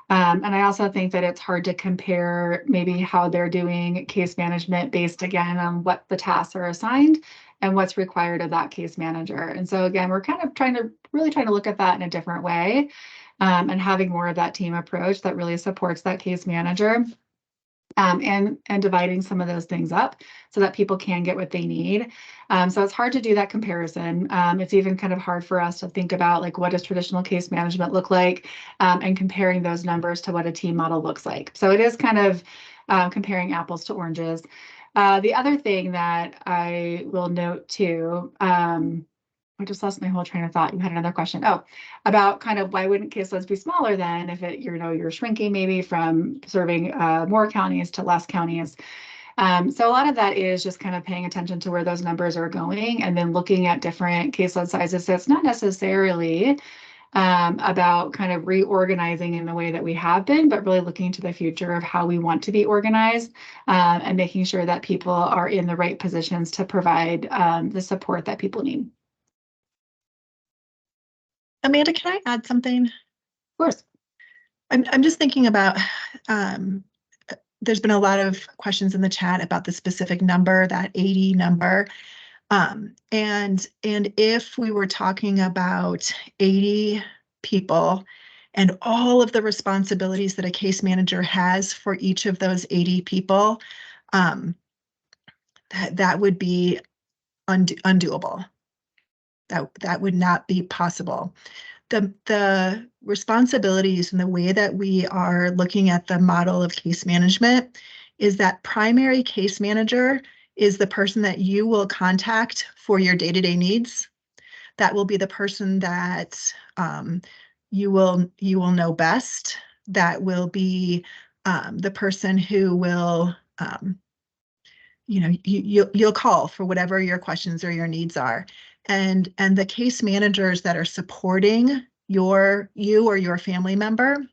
And I also think that it's hard to compare maybe how they're doing case management based, again, on what the tasks are assigned and what's required of that case manager. And so again, we're kind of really trying to look at that in a different way, and having more of that team approach that really supports that case manager. And dividing some of those things up so that people can get what they need. So it's hard to do that comparison. It's even kind of hard for us to think about, like, what does traditional case management look like, and comparing those numbers to what a team model looks like. So it is kind of comparing apples to oranges. The other thing that I will note too, I just lost my whole train of thought. You had another question. Oh, about kind of why wouldn't caseloads be smaller then if it, you're shrinking maybe from serving more counties to less counties. So a lot of that is just kind of paying attention to where those numbers are going and then looking at different caseload sizes. So it's not necessarily about kind of reorganizing in the way that we have been, but really looking to the future of how we want to be organized, and making sure that people are in the right positions to provide the support that people need. Amanda, can I add something? Of course. I'm just thinking about, there's been a lot of questions in the chat about the specific number, that 80 number. And if we were talking about 80 people and all of the responsibilities that a case manager has for each of those 80 people, that would be undoable. That would not be possible. The responsibilities and the way that we are looking at the model of case management is that primary case manager is the person that you will contact for your day-to-day needs. That will be the person that you will know best. That will be the person who will you'll call for whatever your questions or your needs are. And the case managers that are supporting you or your family member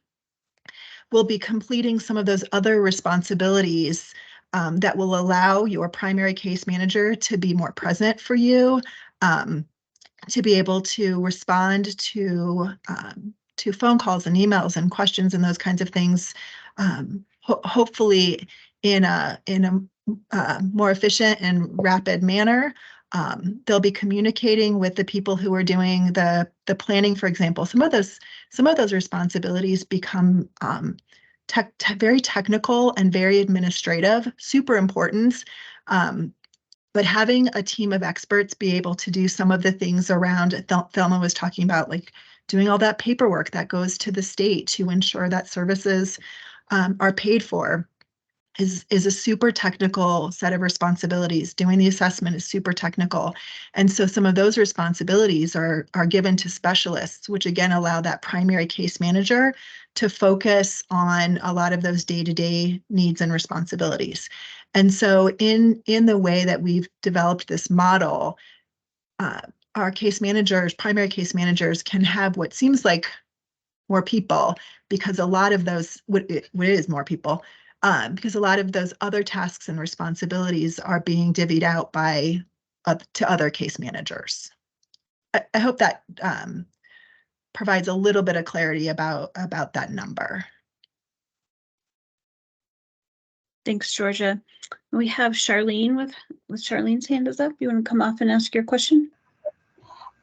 will be completing some of those other responsibilities that will allow your primary case manager to be more present for you, to be able to respond to phone calls and emails and questions and those kinds of things, hopefully in a more efficient and rapid manner. They'll be communicating with the people who are doing the planning, for example. Some of those responsibilities become very technical and very administrative, super important. But having a team of experts be able to do some of the things around, Thelma was talking about, like doing all that paperwork that goes to the state to ensure that services are paid for, is a super technical set of responsibilities. Doing the assessment is super technical. And so some of those responsibilities are given to specialists, which again allow that primary case manager to focus on a lot of those day-to-day needs and responsibilities. And so in the way that we've developed this model, our case managers, primary case managers, can have what seems like more people, because a lot of those, what is more people, because a lot of those other tasks and responsibilities are being divvied out to other case managers. I hope that provides a little bit of clarity about that number. Thanks, Georgia. We have Charlene with Charlene's hand is up. You want to come off and ask your question?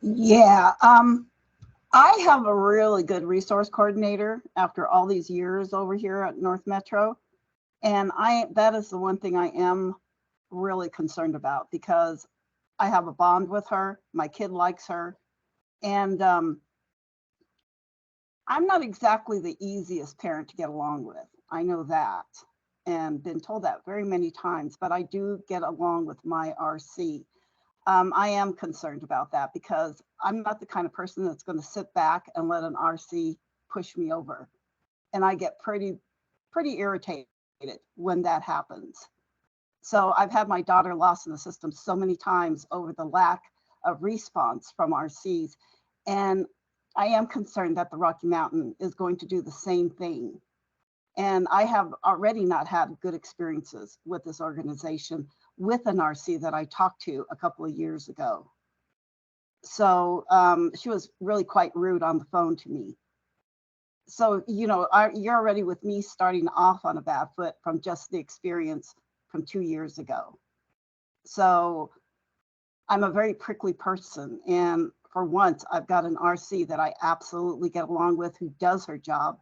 Yeah, I have a really good resource coordinator after all these years over here at North Metro. And that is the one thing I am really concerned about, because I have a bond with her. My kid likes her. And I'm not exactly the easiest parent to get along with. I know that, and been told that very many times, but I do get along with my RC. I am concerned about that, because I'm not the kind of person that's going to sit back and let an RC push me over. And I get pretty irritated when that happens. So I've had my daughter lost in the system so many times over the lack of response from RCs. And I am concerned that the Rocky Mountain is going to do the same thing. And I have already not had good experiences with this organization with an RC that I talked to a couple of years ago. So she was really quite rude on the phone to me. So, you're already with me starting off on a bad foot from just the experience from 2 years ago. So I'm a very prickly person. And for once, I've got an RC that I absolutely get along with who does her job.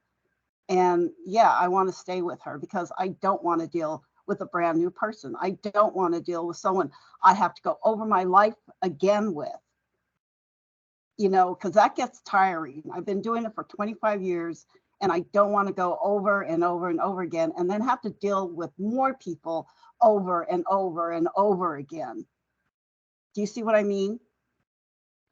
And yeah, I want to stay with her because I don't want to deal with a brand new person. I don't want to deal with someone I have to go over my life again with, you know, because that gets tiring. I've been doing it for 25 years and I don't want to go over and over and over again and then have to deal with more people over and over and over again. Do you see what I mean?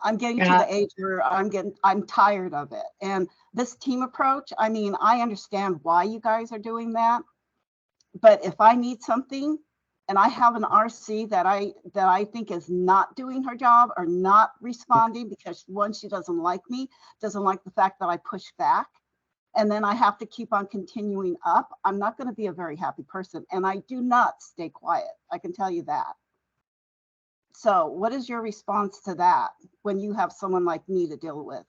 I'm getting to the age where I'm tired of it. And this team approach, I mean, I understand why you guys are doing that. But if I need something and I have an RC that I think is not doing her job or not responding because one, she doesn't like me, doesn't like the fact that I push back, and then I have to keep on continuing up, I'm not going to be a very happy person. And I do not stay quiet. I can tell you that. So what is your response to that when you have someone like me to deal with?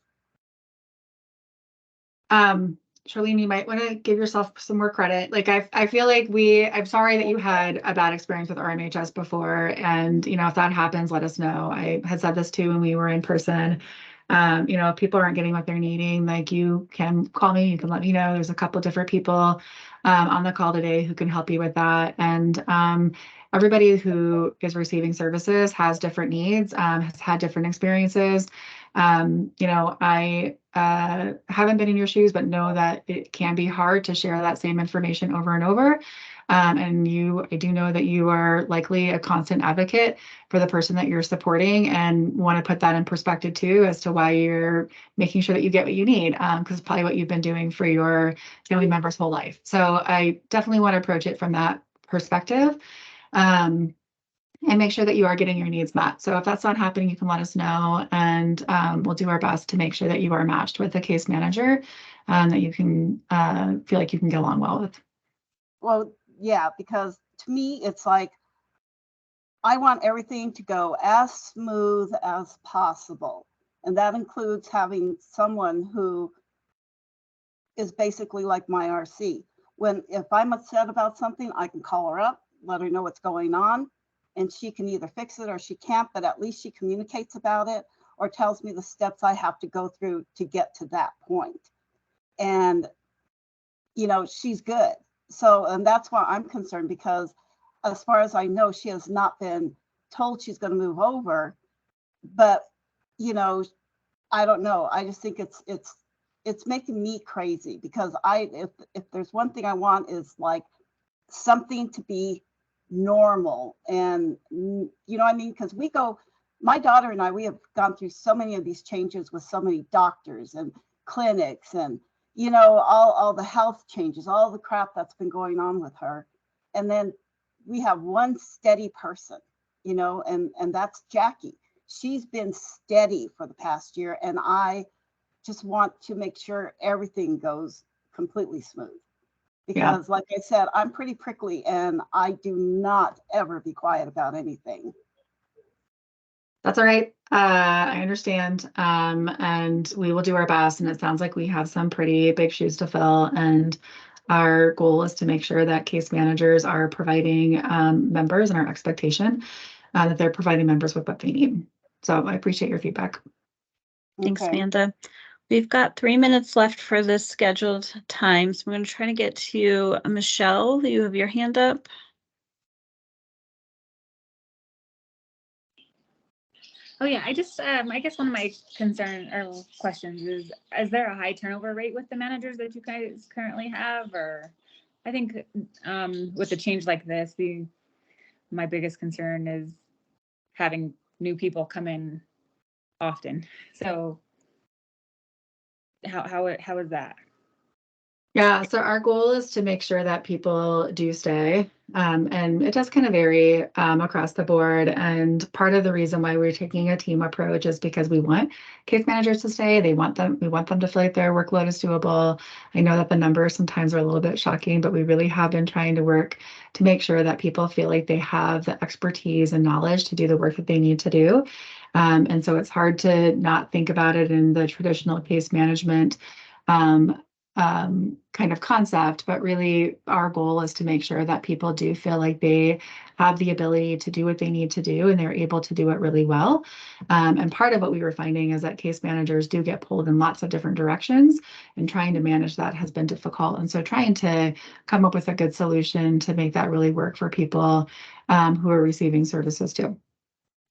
Charlene, you might want to give yourself some more credit. Like I feel like I'm sorry that you had a bad experience with RMHS before. And, you know, if that happens, let us know. I had said this too when we were in person. You know, if people aren't getting what they're needing, like you can call me, you can let me know. There's a couple different people on the call today who can help you with that. And everybody who is receiving services has different needs, has had different experiences. You know, I haven't been in your shoes, but know that it can be hard to share that same information over and over. And I do know that you are likely a constant advocate for the person that you're supporting and want to put that in perspective too, as to why you're making sure that you get what you need, because it's probably what you've been doing for your family member's whole life. So I definitely want to approach it from that perspective. And make sure that you are getting your needs met. So if that's not happening, you can let us know, and we'll do our best to make sure that you are matched with a case manager that you can feel like you can get along well with. Well, yeah, because to me, it's like, I want everything to go as smooth as possible. And that includes having someone who is basically like my RC. If I'm upset about something, I can call her up, let her know what's going on, and she can either fix it or she can't, but at least she communicates about it or tells me the steps I have to go through to get to that point. And, you know, she's good. So, and that's why I'm concerned, because as far as I know, she has not been told she's going to move over, but, you know, I don't know. I just think it's making me crazy, because if there's one thing I want is like something to be normal. And you know what I mean? Because my daughter and I, we have gone through so many of these changes with so many doctors and clinics and, you know, all the health changes, all the crap that's been going on with her. And then we have one steady person, you know, and that's Jackie. She's been steady for the past year, and I just want to make sure everything goes completely smooth. Because like I said, I'm pretty prickly and I do not ever be quiet about anything. That's all right. I understand. And we will do our best. And it sounds like we have some pretty big shoes to fill. And our goal is to make sure that case managers are providing members, and our expectation that they're providing members with what they need. So I appreciate your feedback. Thanks, Okay. Amanda. We've got 3 minutes left for this scheduled time, so I'm going to try to get to Michelle. You have your hand up. Oh yeah, I guess one of my concern or questions is there a high turnover rate with the managers that you guys currently have? Or I think with a change like this, my biggest concern is having new people come in often. So how is that? Yeah, so our goal is to make sure that people do stay. And it does kind of vary across the board. And part of the reason why we're taking a team approach is because we want case managers to stay. We want them to feel like their workload is doable. I know that the numbers sometimes are a little bit shocking, but we really have been trying to work to make sure that people feel like they have the expertise and knowledge to do the work that they need to do. And so it's hard to not think about it in the traditional case management kind of concept, but really our goal is to make sure that people do feel like they have the ability to do what they need to do and they're able to do it really well. And part of what we were finding is that case managers do get pulled in lots of different directions, and trying to manage that has been difficult. And so trying to come up with a good solution to make that really work for people who are receiving services too.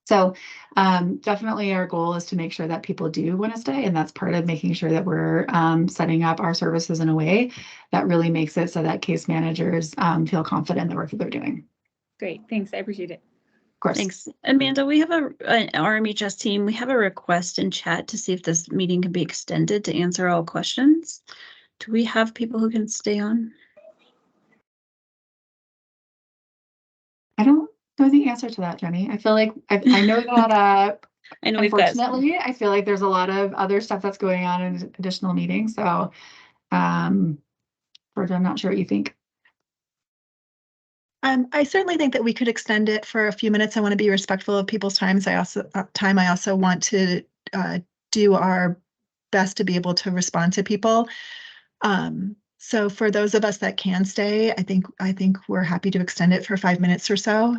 So definitely our goal is to make sure that people do want to stay. And that's part of making sure that we're setting up our services in a way that really makes it so that case managers feel confident in the work that they're doing. Great, thanks. I appreciate it. Of course. Thanks. Amanda, we have an RMHS team. We have a request in chat to see if this meeting can be extended to answer all questions. Do we have people who can stay on? I don't know the answer to that, Jenny. I feel like I know that I know we've got. unfortunately, I feel like there's a lot of other stuff that's going on in additional meetings. So Georgia, I'm not sure what you think. I certainly think that we could extend it for a few minutes. I want to be respectful of people's times. I also want to do our best to be able to respond to people. So for those of us that can stay, I think we're happy to extend it for 5 minutes or so.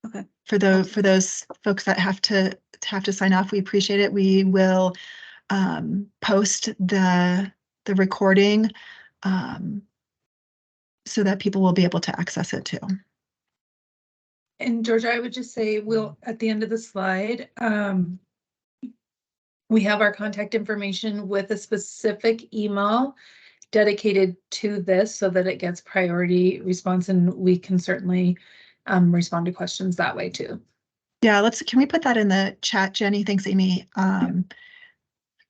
Okay. For those folks that have to sign off, we appreciate it. We will post the recording so that people will be able to access it too. And Georgia, I would just say we'll, at the end of the slide, we have our contact information with a specific email dedicated to this so that it gets priority response, and we can certainly respond to questions that way too. Yeah, can we put that in the chat, Jenny? Thanks, Amy.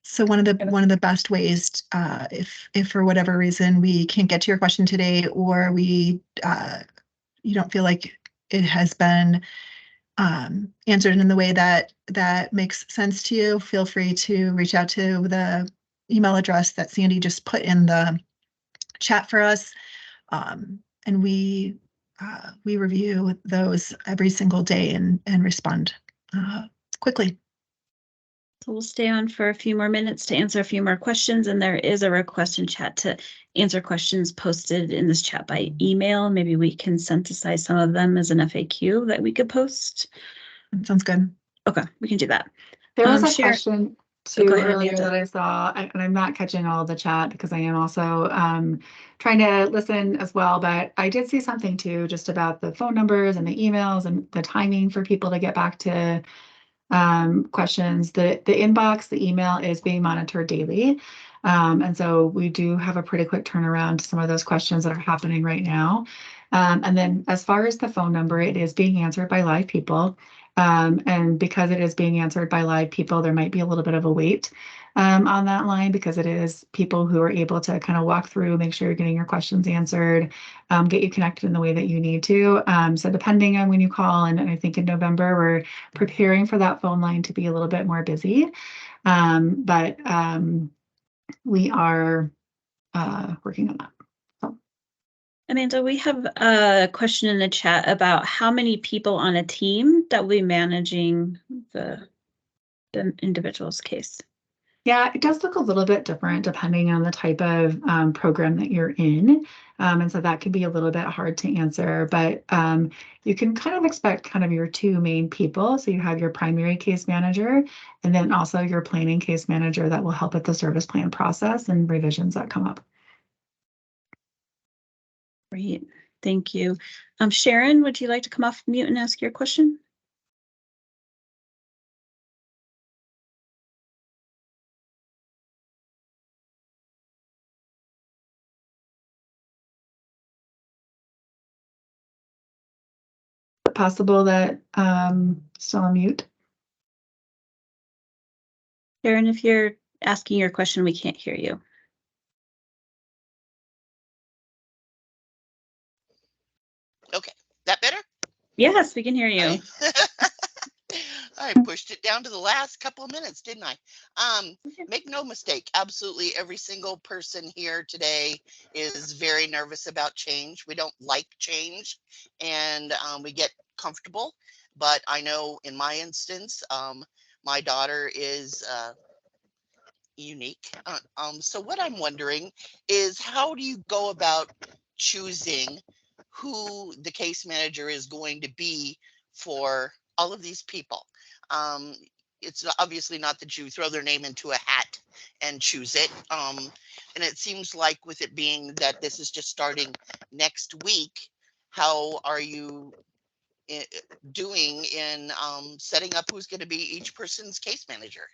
So one of the best ways, if for whatever reason we can't get to your question today, or you don't feel like it has been answered in the way that makes sense to you, feel free to reach out to the email address that Sandy just put in the chat for us, and we review those every single day and respond quickly. So we'll stay on for a few more minutes to answer a few more questions, and there is a request in chat to answer questions posted in this chat by email. Maybe we can synthesize some of them as an FAQ that we could post. Sounds good. Okay, we can do that. There was a question too earlier Amanda. that I saw, and I'm not catching all of the chat because I am also trying to listen as well, but I did see something too just about the phone numbers and the emails and the timing for people to get back to questions. The inbox, the email is being monitored daily. And so we do have a pretty quick turnaround to some of those questions that are happening right now. And then as far as the phone number, it is being answered by live people. And because it is being answered by live people, there might be a little bit of a wait on that line, because it is people who are able to kind of walk through, make sure you're getting your questions answered, get you connected in the way that you need to. So depending on when you call, and I think in November, we're preparing for that phone line to be a little bit more busy. But we are working on that. So. Amanda, we have a question in the chat about how many people on a team that will be managing the individual's case. Yeah, it does look a little bit different depending on the type of program that you're in. And so that can be a little bit hard to answer, but you can kind of expect kind of your two main people. So you have your primary case manager, and then also your planning case manager that will help with the service plan process and revisions that come up. Great, thank you. Sharon, would you like to come off mute and ask your question? Possible that still on mute. Sharon, if you're asking your question, we can't hear you. Okay, that better? Yes, we can hear you. I pushed it down to the last couple of minutes, didn't I? Make no mistake, absolutely every single person here today is very nervous about change. We don't like change, and we get comfortable. But I know in my instance, my daughter is unique. So what I'm wondering is, how do you go about choosing who the case manager is going to be for all of these people? It's obviously not that you throw their name into a hat and choose it. And it seems like, with it being that this is just starting next week, how are you doing in setting up who's going to be each person's case manager?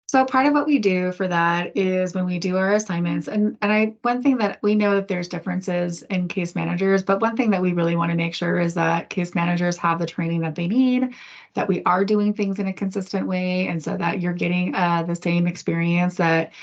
So part of what we do for that is when we do our assignments, and one thing that we know that there's differences in case managers, but one thing that we really want to make sure is that case managers have the training that they need, that we are doing things in a consistent way, and so that you're getting the same experience that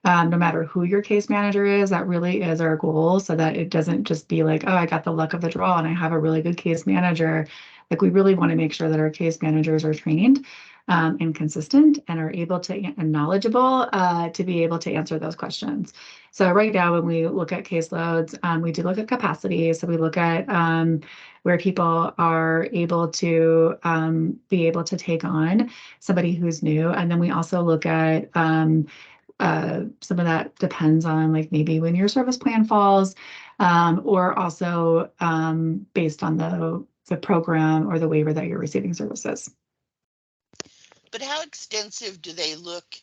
no matter who your case manager is, that really is our goal, so that it doesn't just be like, oh, I got the luck of the draw and I have a really good case manager. Like, we really want to make sure that our case managers are trained and consistent and are able to and knowledgeable to be able to answer those questions. So right now, when we look at caseloads, we do look at capacity. So we look at where people are able to be able to take on somebody who's new. And then we also look at some of that depends on, like, maybe when your service plan falls, or also based on the program or the waiver that you're receiving services. But how extensive do they look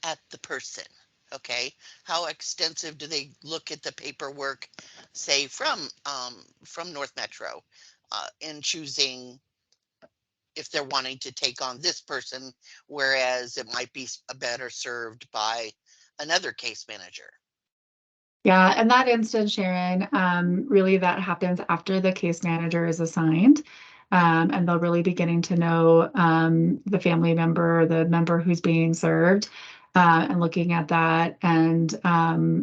at the person? Okay, how extensive do they look at the paperwork, say from North Metro, in choosing if they're wanting to take on this person, whereas it might be better served by another case manager? Yeah, in that instance, Sharon, really that happens after the case manager is assigned. And they'll really be getting to know the family member, the member who's being served, and looking at that, and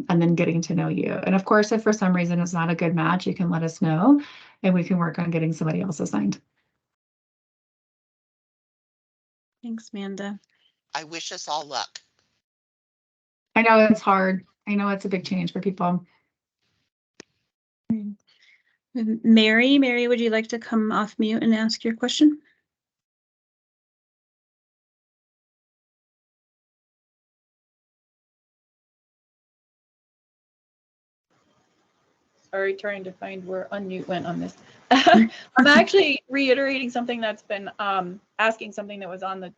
then getting to know you. And of course, if for some reason it's not a good match, you can let us know, and we can work on getting somebody else assigned. Thanks, Amanda. I wish us all luck. I know it's hard. I know it's a big change for people. Mary, would you like to come off mute and ask your question? Sorry, trying to find where unmute went on this. I'm actually reiterating something that's been asking something that was on the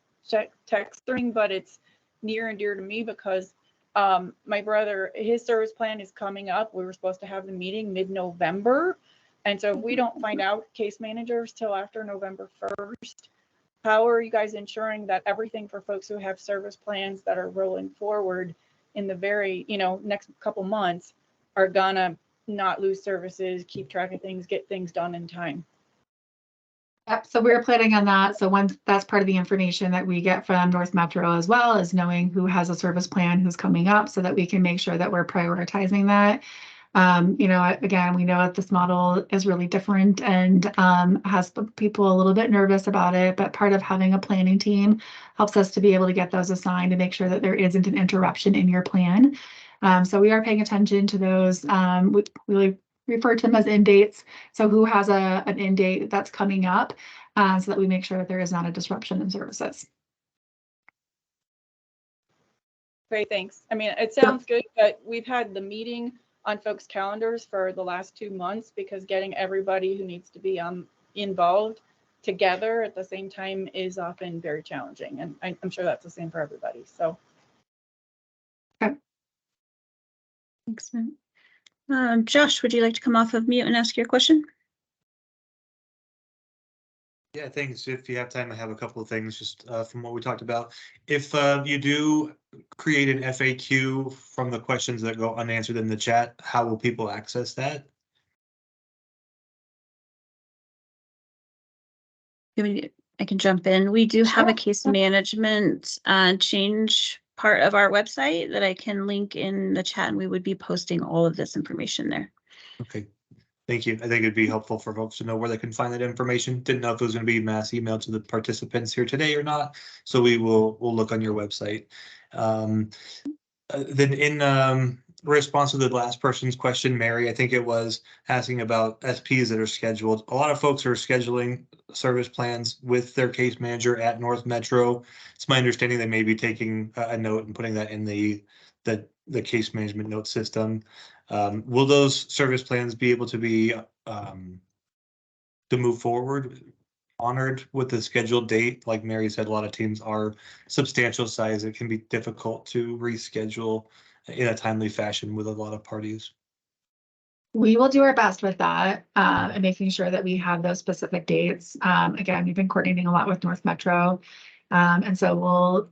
text string, but it's near and dear to me because my brother, his service plan is coming up. We were supposed to have the meeting mid-November. And so if we don't find out case managers till after November 1st, how are you guys ensuring that everything for folks who have service plans that are rolling forward in the very, next couple months are gonna not lose services, keep track of things, get things done in time? Yep, so we're planning on that. So that's part of the information that we get from North Metro, as well as knowing who has a service plan, who's coming up, so that we can make sure that we're prioritizing that. Again, we know that this model is really different and has people a little bit nervous about it, but part of having a planning team helps us to be able to get those assigned and make sure that there isn't an interruption in your plan. So we are paying attention to those. We refer to them as end dates. So who has an end date that's coming up, so that we make sure that there is not a disruption in services. Great, thanks. I mean, it sounds good, but we've had the meeting on folks' calendars for the last 2 months because getting everybody who needs to be involved together at the same time is often very challenging. And I'm sure that's the same for everybody. So. Okay. Thanks, man. Josh, would you like to come off of mute and ask your question? Yeah, thanks. If you have time, I have a couple of things just from what we talked about. If you do create an FAQ from the questions that go unanswered in the chat, how will people access that? I can jump in. We do have a case management change part of our website that I can link in the chat, and we would be posting all of this information there. Okay. Thank you. I think it'd be helpful for folks to know where they can find that information. Didn't know if it was going to be mass email to the participants here today or not. So we'll look on your website. Then response to the last person's question, Mary, I think it was asking about SPs that are scheduled. A lot of folks are scheduling service plans with their case manager at North Metro. It's my understanding they may be taking a note and putting that in the case management note system. Will those service plans be able to be to move forward, honored with the scheduled date? Like Mary said, a lot of teams are substantial size. It can be difficult to reschedule in a timely fashion with a lot of parties. We will do our best with that and making sure that we have those specific dates. Again, we've been coordinating a lot with North Metro. And so we'll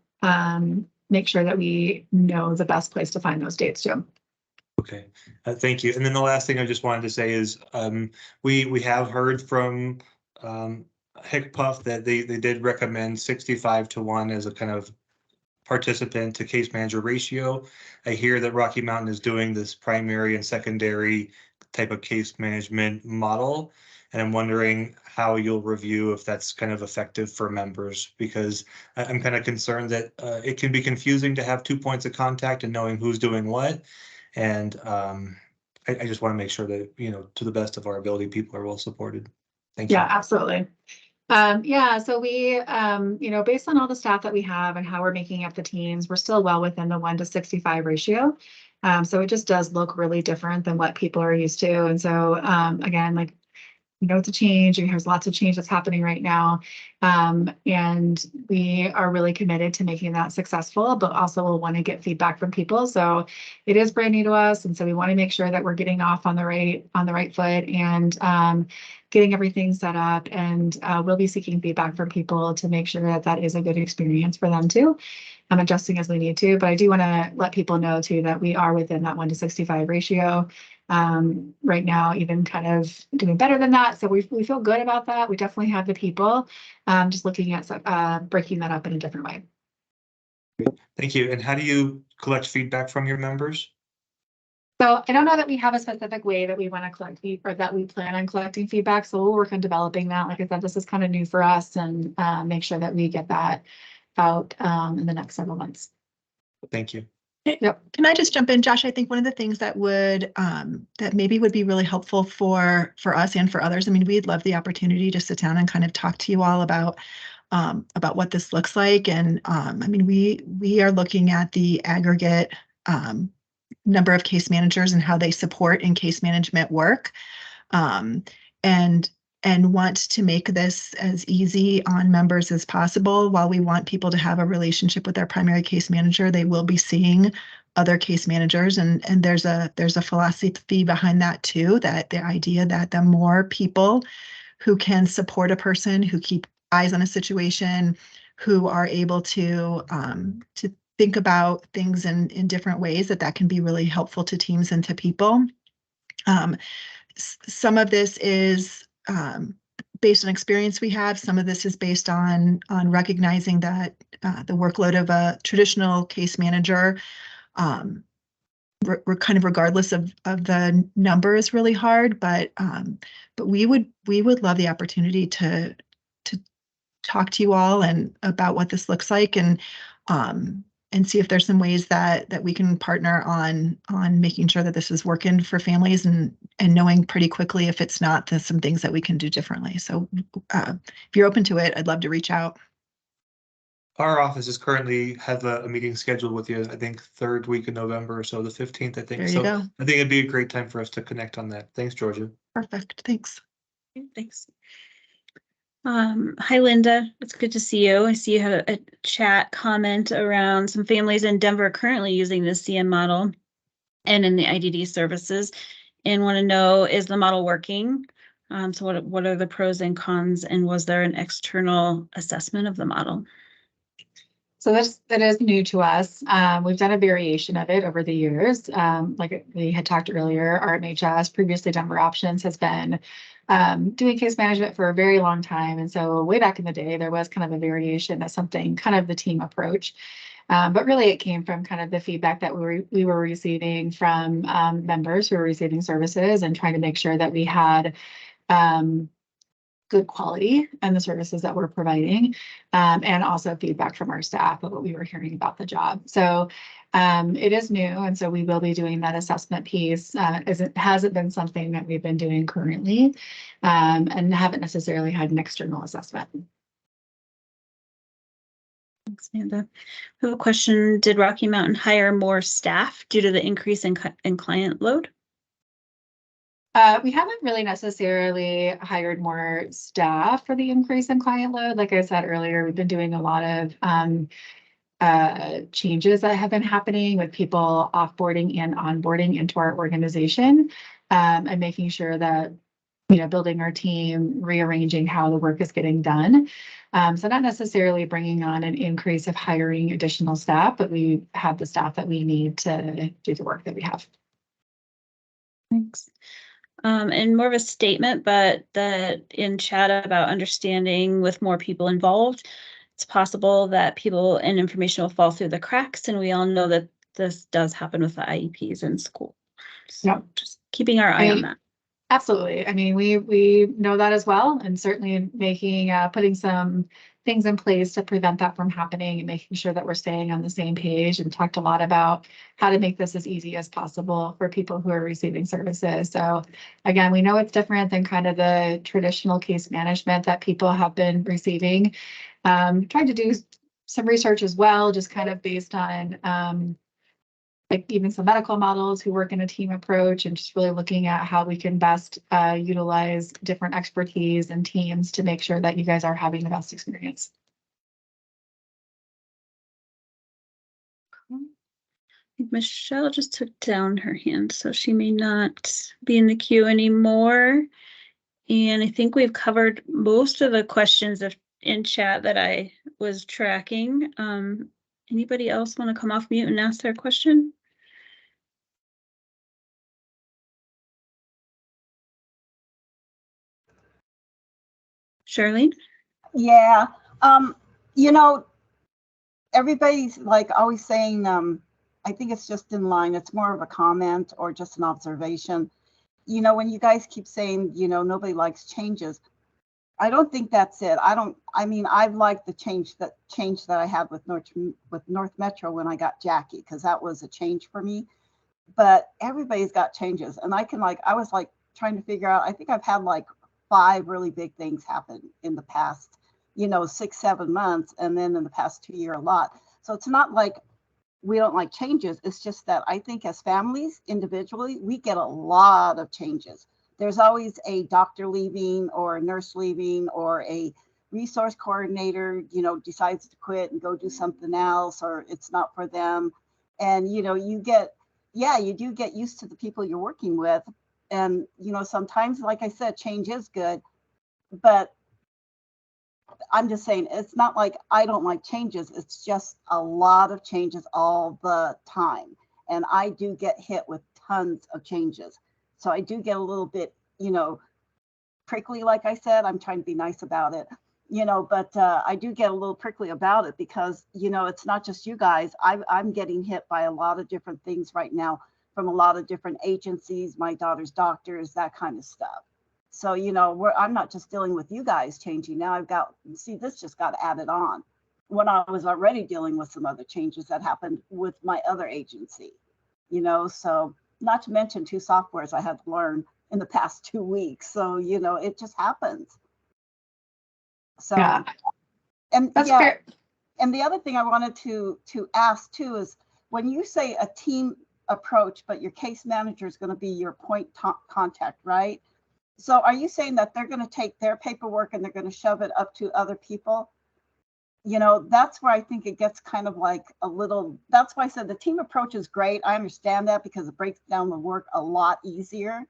make sure that we know the best place to find those dates too. Okay, thank you. And then the last thing I just wanted to say is we have heard from HICPUF that they did recommend 65-1 as a kind of participant to case manager ratio. I hear that Rocky Mountain is doing this primary and secondary type of case management model. And I'm wondering how you'll review if that's kind of effective for members, because I'm kind of concerned that it can be confusing to have 2 points of contact and knowing who's doing what. And I just want to make sure that, you know, to the best of our ability, people are well supported. Thank you. Yeah, absolutely. Yeah, so we, you know, based on all the staff that we have and how we're making up the teams, we're still well within the 1-65 ratio. So it just does look really different than what people are used to. And so, again, like, you know, it's a change, and there's lots of change that's happening right now. And we are really committed to making that successful, but also we'll want to get feedback from people. So it is brand new to us. And so we want to make sure that we're getting off on the right foot and getting everything set up. And we'll be seeking feedback from people to make sure that that is a good experience for them too. I'm adjusting as we need to, but I do want to let people know too that we are within that 1-65 ratio. Right now, even kind of doing better than that. So we feel good about that. We definitely have the people, just looking at breaking that up in a different way. Thank you. And how do you collect feedback from your members? So I don't know that we have a specific way that we want to collect or that we plan on collecting feedback. So we'll work on developing that. Like I said, this is kind of new for us, and make sure that we get that out in the next several months. Thank you. Yep. Can I just jump in, Josh? I think one of the things that would that maybe would be really helpful for us and for others. I mean, we'd love the opportunity to sit down and kind of talk to you all about what this looks like. And I mean, we are looking at the aggregate number of case managers and how they support in case management work, and want to make this as easy on members as possible. While we want people to have a relationship with their primary case manager, they will be seeing other case managers, and there's a philosophy behind that too, that the idea that the more people who can support a person, who keep eyes on a situation, who are able to think about things in different ways, that can be really helpful to teams and to people. Some of this is based on experience we have. Some of this is based on recognizing that the workload of a traditional case manager, we're kind of regardless of the number, is really hard. But we would love the opportunity to talk to you all and about what this looks like, and see if there's some ways that we can partner on making sure that this is working for families, and knowing pretty quickly if it's not, there's some things that we can do differently. So if you're open to it, I'd love to reach out. Our office is currently have a meeting scheduled with you, I think, third week of November, so the 15th, I think. There you So go. I think it'd be a great time for us to connect on that. Thanks, Georgia. Perfect. Thanks. Thanks. Hi, Linda. It's good to see you. I see you have a chat comment around some families in Denver currently using the CM model and in the IDD services, and want to know, is the model working? So what are the pros and cons, and was there an external assessment of the model? So that is new to us. We've done a variation of it over the years. Like we had talked earlier, RMHS, previously Denver Options, has been doing case management for a very long time. And so way back in the day, there was kind of a variation of something, kind of the team approach. But really it came from kind of the feedback that we were receiving from members who were receiving services, and trying to make sure that we had good quality and the services that we're providing, and also feedback from our staff of what we were hearing about the job. So it is new, and so we will be doing that assessment piece, as it hasn't been something that we've been doing currently, and haven't necessarily had an external assessment. Thanks, Amanda. We have a question. Did Rocky Mountain hire more staff due to the increase in client load? We haven't really necessarily hired more staff for the increase in client load. Like I said earlier, we've been doing a lot of changes that have been happening with people offboarding and onboarding into our organization, and making sure that, you know, building our team, rearranging how the work is getting done. So not necessarily bringing on an increase of hiring additional staff, but we have the staff that we need to do the work that we have. Thanks. And more of a statement, but that in chat about understanding with more people involved, it's possible that people and information will fall through the cracks. And we all know that this does happen with the IEPs in school. So Yep. just keeping our eye on that. Absolutely. I mean, we know that as well, and certainly making, putting some things in place to prevent that from happening and making sure that we're staying on the same page, and talked a lot about how to make this as easy as possible for people who are receiving services. So again, we know it's different than kind of the traditional case management that people have been receiving. Tried to do some research as well, just kind of based on like even some medical models who work in a team approach, and just really looking at how we can best utilize different expertise and teams to make sure that you guys are having the best experience. I think Michelle just took down her hand, so she may not be in the queue anymore. And I think we've covered most of the questions in chat that I was tracking. Anybody else want to come off mute and ask their question? Charlene? Yeah. You know, everybody's like always saying, I think it's just in line. It's more of a comment or just an observation. You know, when you guys keep saying, you know, nobody likes changes, I don't think that's it. I mean, I've liked the change that I had with North Metro when I got Jackie, because that was a change for me. But everybody's got changes, and I was like trying to figure out, I think I've had like 5 really big things happen in the past, you know, 6-7 months, and then in the past 2 years a lot. So it's not like we don't like changes. It's just that I think as families individually, we get a lot of changes. There's always a doctor leaving or a nurse leaving, or a resource coordinator, you know, decides to quit and go do something else, or it's not for them. And, you know, you do get used to the people you're working with. And, you know, sometimes, like I said, change is good, but I'm just saying, it's not like I don't like changes. It's just a lot of changes all the time. And I do get hit with tons of changes. So I do get a little bit, you know, prickly, like I said. I'm trying to be nice about it, you know, but I do get a little prickly about it because, you know, it's not just you guys. I'm getting hit by a lot of different things right now from a lot of different agencies, my daughter's doctors, that kind of stuff. So, you know, I'm not just dealing with you guys changing. Now this just got added on when I was already dealing with some other changes that happened with my other agency, you know, so not to mention 2 softwares I had to learn in the past 2 weeks. So, you know, it just happens. So, Yeah. And That's yeah, fair. And the other thing I wanted to ask too is, when you say a team approach, but your case manager is going to be your point contact, right? So are you saying that they're going to take their paperwork and they're going to shove it up to other people? You know, that's where I think it gets kind of like a little, that's why I said the team approach is great. I understand that because it breaks down the work a lot easier.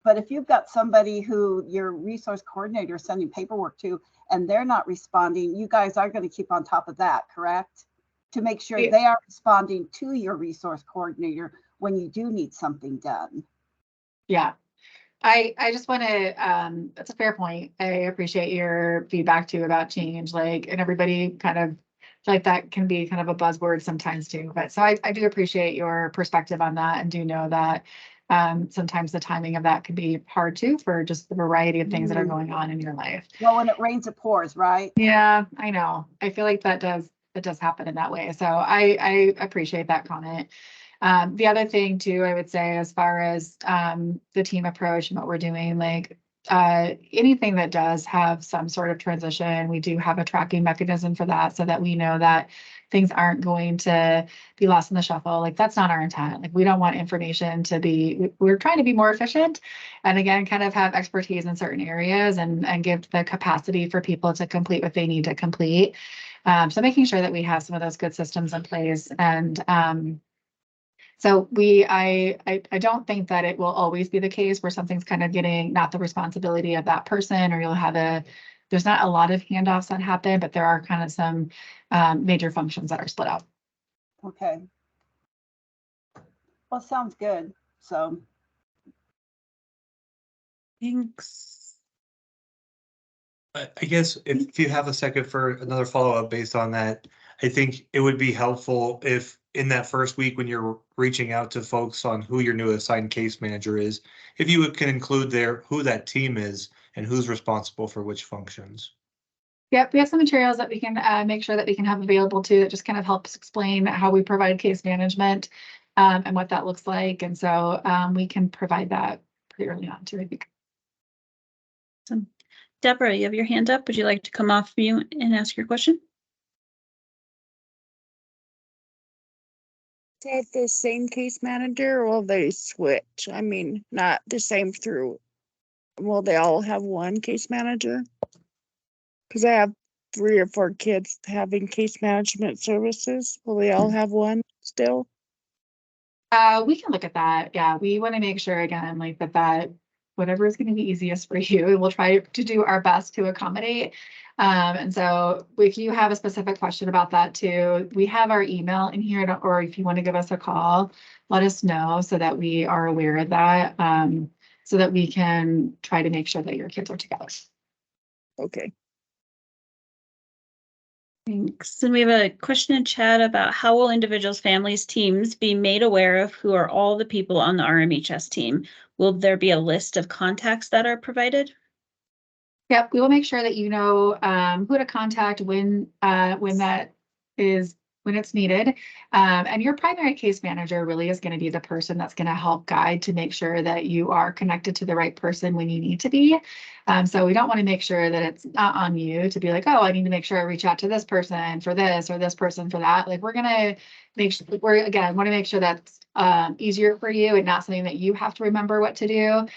But if you've got somebody who your resource coordinator is sending paperwork to and they're not responding, you guys are going to keep on top of that, correct? To make sure they are responding to your resource coordinator when you do need something done. Yeah. I just want to, that's a fair point. I appreciate your feedback too about change, like, and everybody kind of like that can be kind of a buzzword sometimes too. But so I do appreciate your perspective on that, and do know that sometimes the timing of that could be hard too, for just the variety of things that are going on in your life. Well, when it rains, it pours, right? Yeah, I know. I feel like that does happen in that way. So I appreciate that comment. The other thing too, I would say, as far as the team approach and what we're doing, like anything that does have some sort of transition, we do have a tracking mechanism for that, so that we know that things aren't going to be lost in the shuffle. Like, that's not our intent. Like, we don't want information to be, we're trying to be more efficient, and again, kind of have expertise in certain areas and give the capacity for people to complete what they need to complete. So making sure that we have some of those good systems in place. And so I don't think that it will always be the case where something's kind of getting not the responsibility of that person, or you'll have there's not a lot of handoffs that happen, but there are kind of some major functions that are split up. Okay. Well, sounds good. So. Thanks. I guess if you have a second for another follow-up based on that, I think it would be helpful if in that first week when you're reaching out to folks on who your new assigned case manager is, if you can include there who that team is and who's responsible for which functions. Yep, we have some materials that we can make sure that we can have available too, that just kind of helps explain how we provide case management and what that looks like. And so we can provide that pretty early on too, I think. Awesome. Deborah, you have your hand up. Would you like to come off mute and ask your question? Have the same case manager, or will they switch? I mean, not the same through. Will they all have one case manager? Because I have 3 or 4 kids having case management services. Will they all have one still? We can look at that. Yeah, we want to make sure again, like that whatever is going to be easiest for you, we'll try to do our best to accommodate. And so if you have a specific question about that too, we have our email in here, or if you want to give us a call, let us know so that we are aware of that, so that we can try to make sure that your kids are together. Okay. Thanks. And we have a question in chat about how will individuals, families, teams be made aware of who are all the people on the RMHS team? Will there be a list of contacts that are provided? Yep, we will make sure that you know who to contact when it's needed. And your primary case manager really is going to be the person that's going to help guide to make sure that you are connected to the right person when you need to be. So we don't want to make sure that it's not on you to be like, oh, I need to make sure I reach out to this person for this or this person for that. Like, we're going to make sure want to make sure that's easier for you and not something that you have to remember what to do.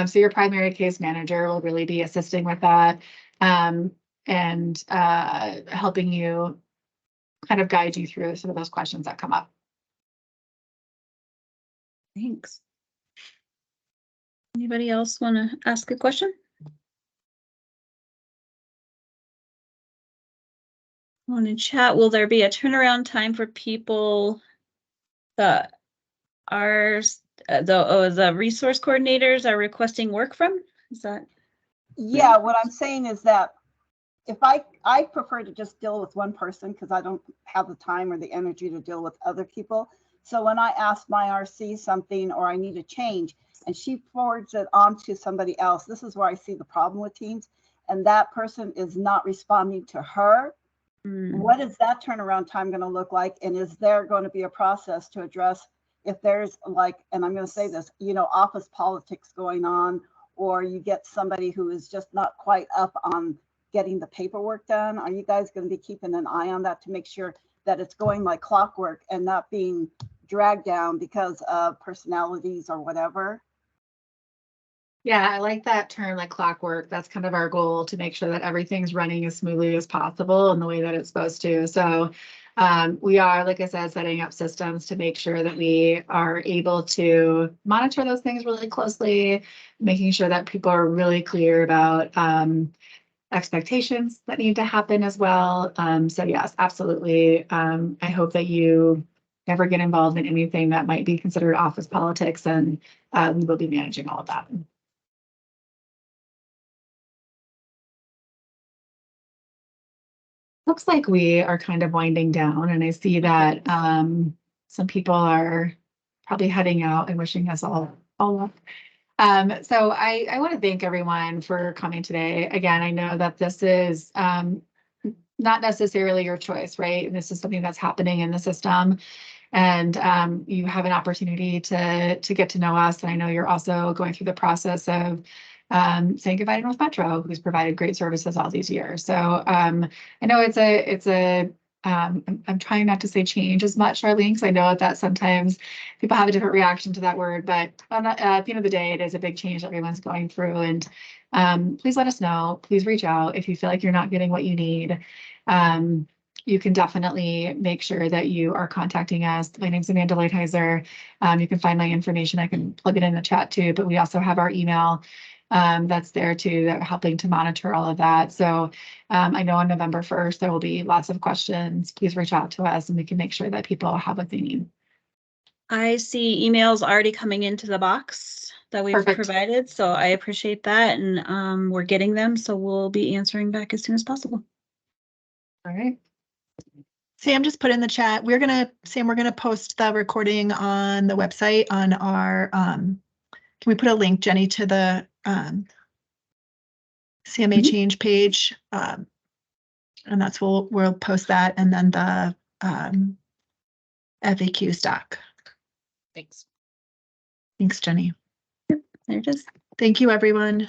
So your primary case manager will really be assisting with that and helping you kind of guide you through some of those questions that come up. Thanks. Anybody else want to ask a question? Want to chat? Will there be a turnaround time for people that are the resource coordinators are requesting work from? Is that? Yeah, what I'm saying is that if I prefer to just deal with one person because I don't have the time or the energy to deal with other people. So when I ask my RC something or I need a change and she forwards it on to somebody else, this is where I see the problem with teams, and that person is not responding to her. What is that turnaround time going to look like? And is there going to be a process to address if there's like, and I'm going to say this, office politics going on, or you get somebody who is just not quite up on getting the paperwork done? Are you guys going to be keeping an eye on that to make sure that it's going like clockwork and not being dragged down because of personalities or whatever? Yeah, I like that term, like clockwork. That's kind of our goal, to make sure that everything's running as smoothly as possible in the way that it's supposed to. So we are, like I said, setting up systems to make sure that we are able to monitor those things really closely, making sure that people are really clear about expectations that need to happen as well. So yes, absolutely. I hope that you never get involved in anything that might be considered office politics, and we will be managing all of that. Looks like we are kind of winding down, and I see that some people are probably heading out and wishing us all I'll look. So I want to thank everyone for coming today. Again, I know that this is not necessarily your choice, right? This is something that's happening in the system. And you have an opportunity to get to know us. And I know you're also going through the process of saying goodbye to North Metro, who's provided great services all these years. So I know I'm trying not to say change as much, Charlene, because I know that sometimes people have a different reaction to that word, but at the end of the day, it is a big change that everyone's going through. And please let us know. Please reach out if you feel like you're not getting what you need. You can definitely make sure that you are contacting us. My name's Amanda Leitheiser. You can find my information. I can plug it in the chat too, but we also have our email that's there too, that helping to monitor all of that. So I know on November 1st, there will be lots of questions. Please reach out to us and we can make sure that people have what they need. I see emails already coming into the box that we've Perfect. provided, so I appreciate that, and we're getting them, so we'll be answering back as soon as possible. All right. Sam just put in the chat. We're gonna post the recording on the website on our can we put a link, Jenny, to the CMA change page? And that's we'll post that, and then the FAQ stock. Thanks. Thanks, Jenny. There it is. Thank you, everyone.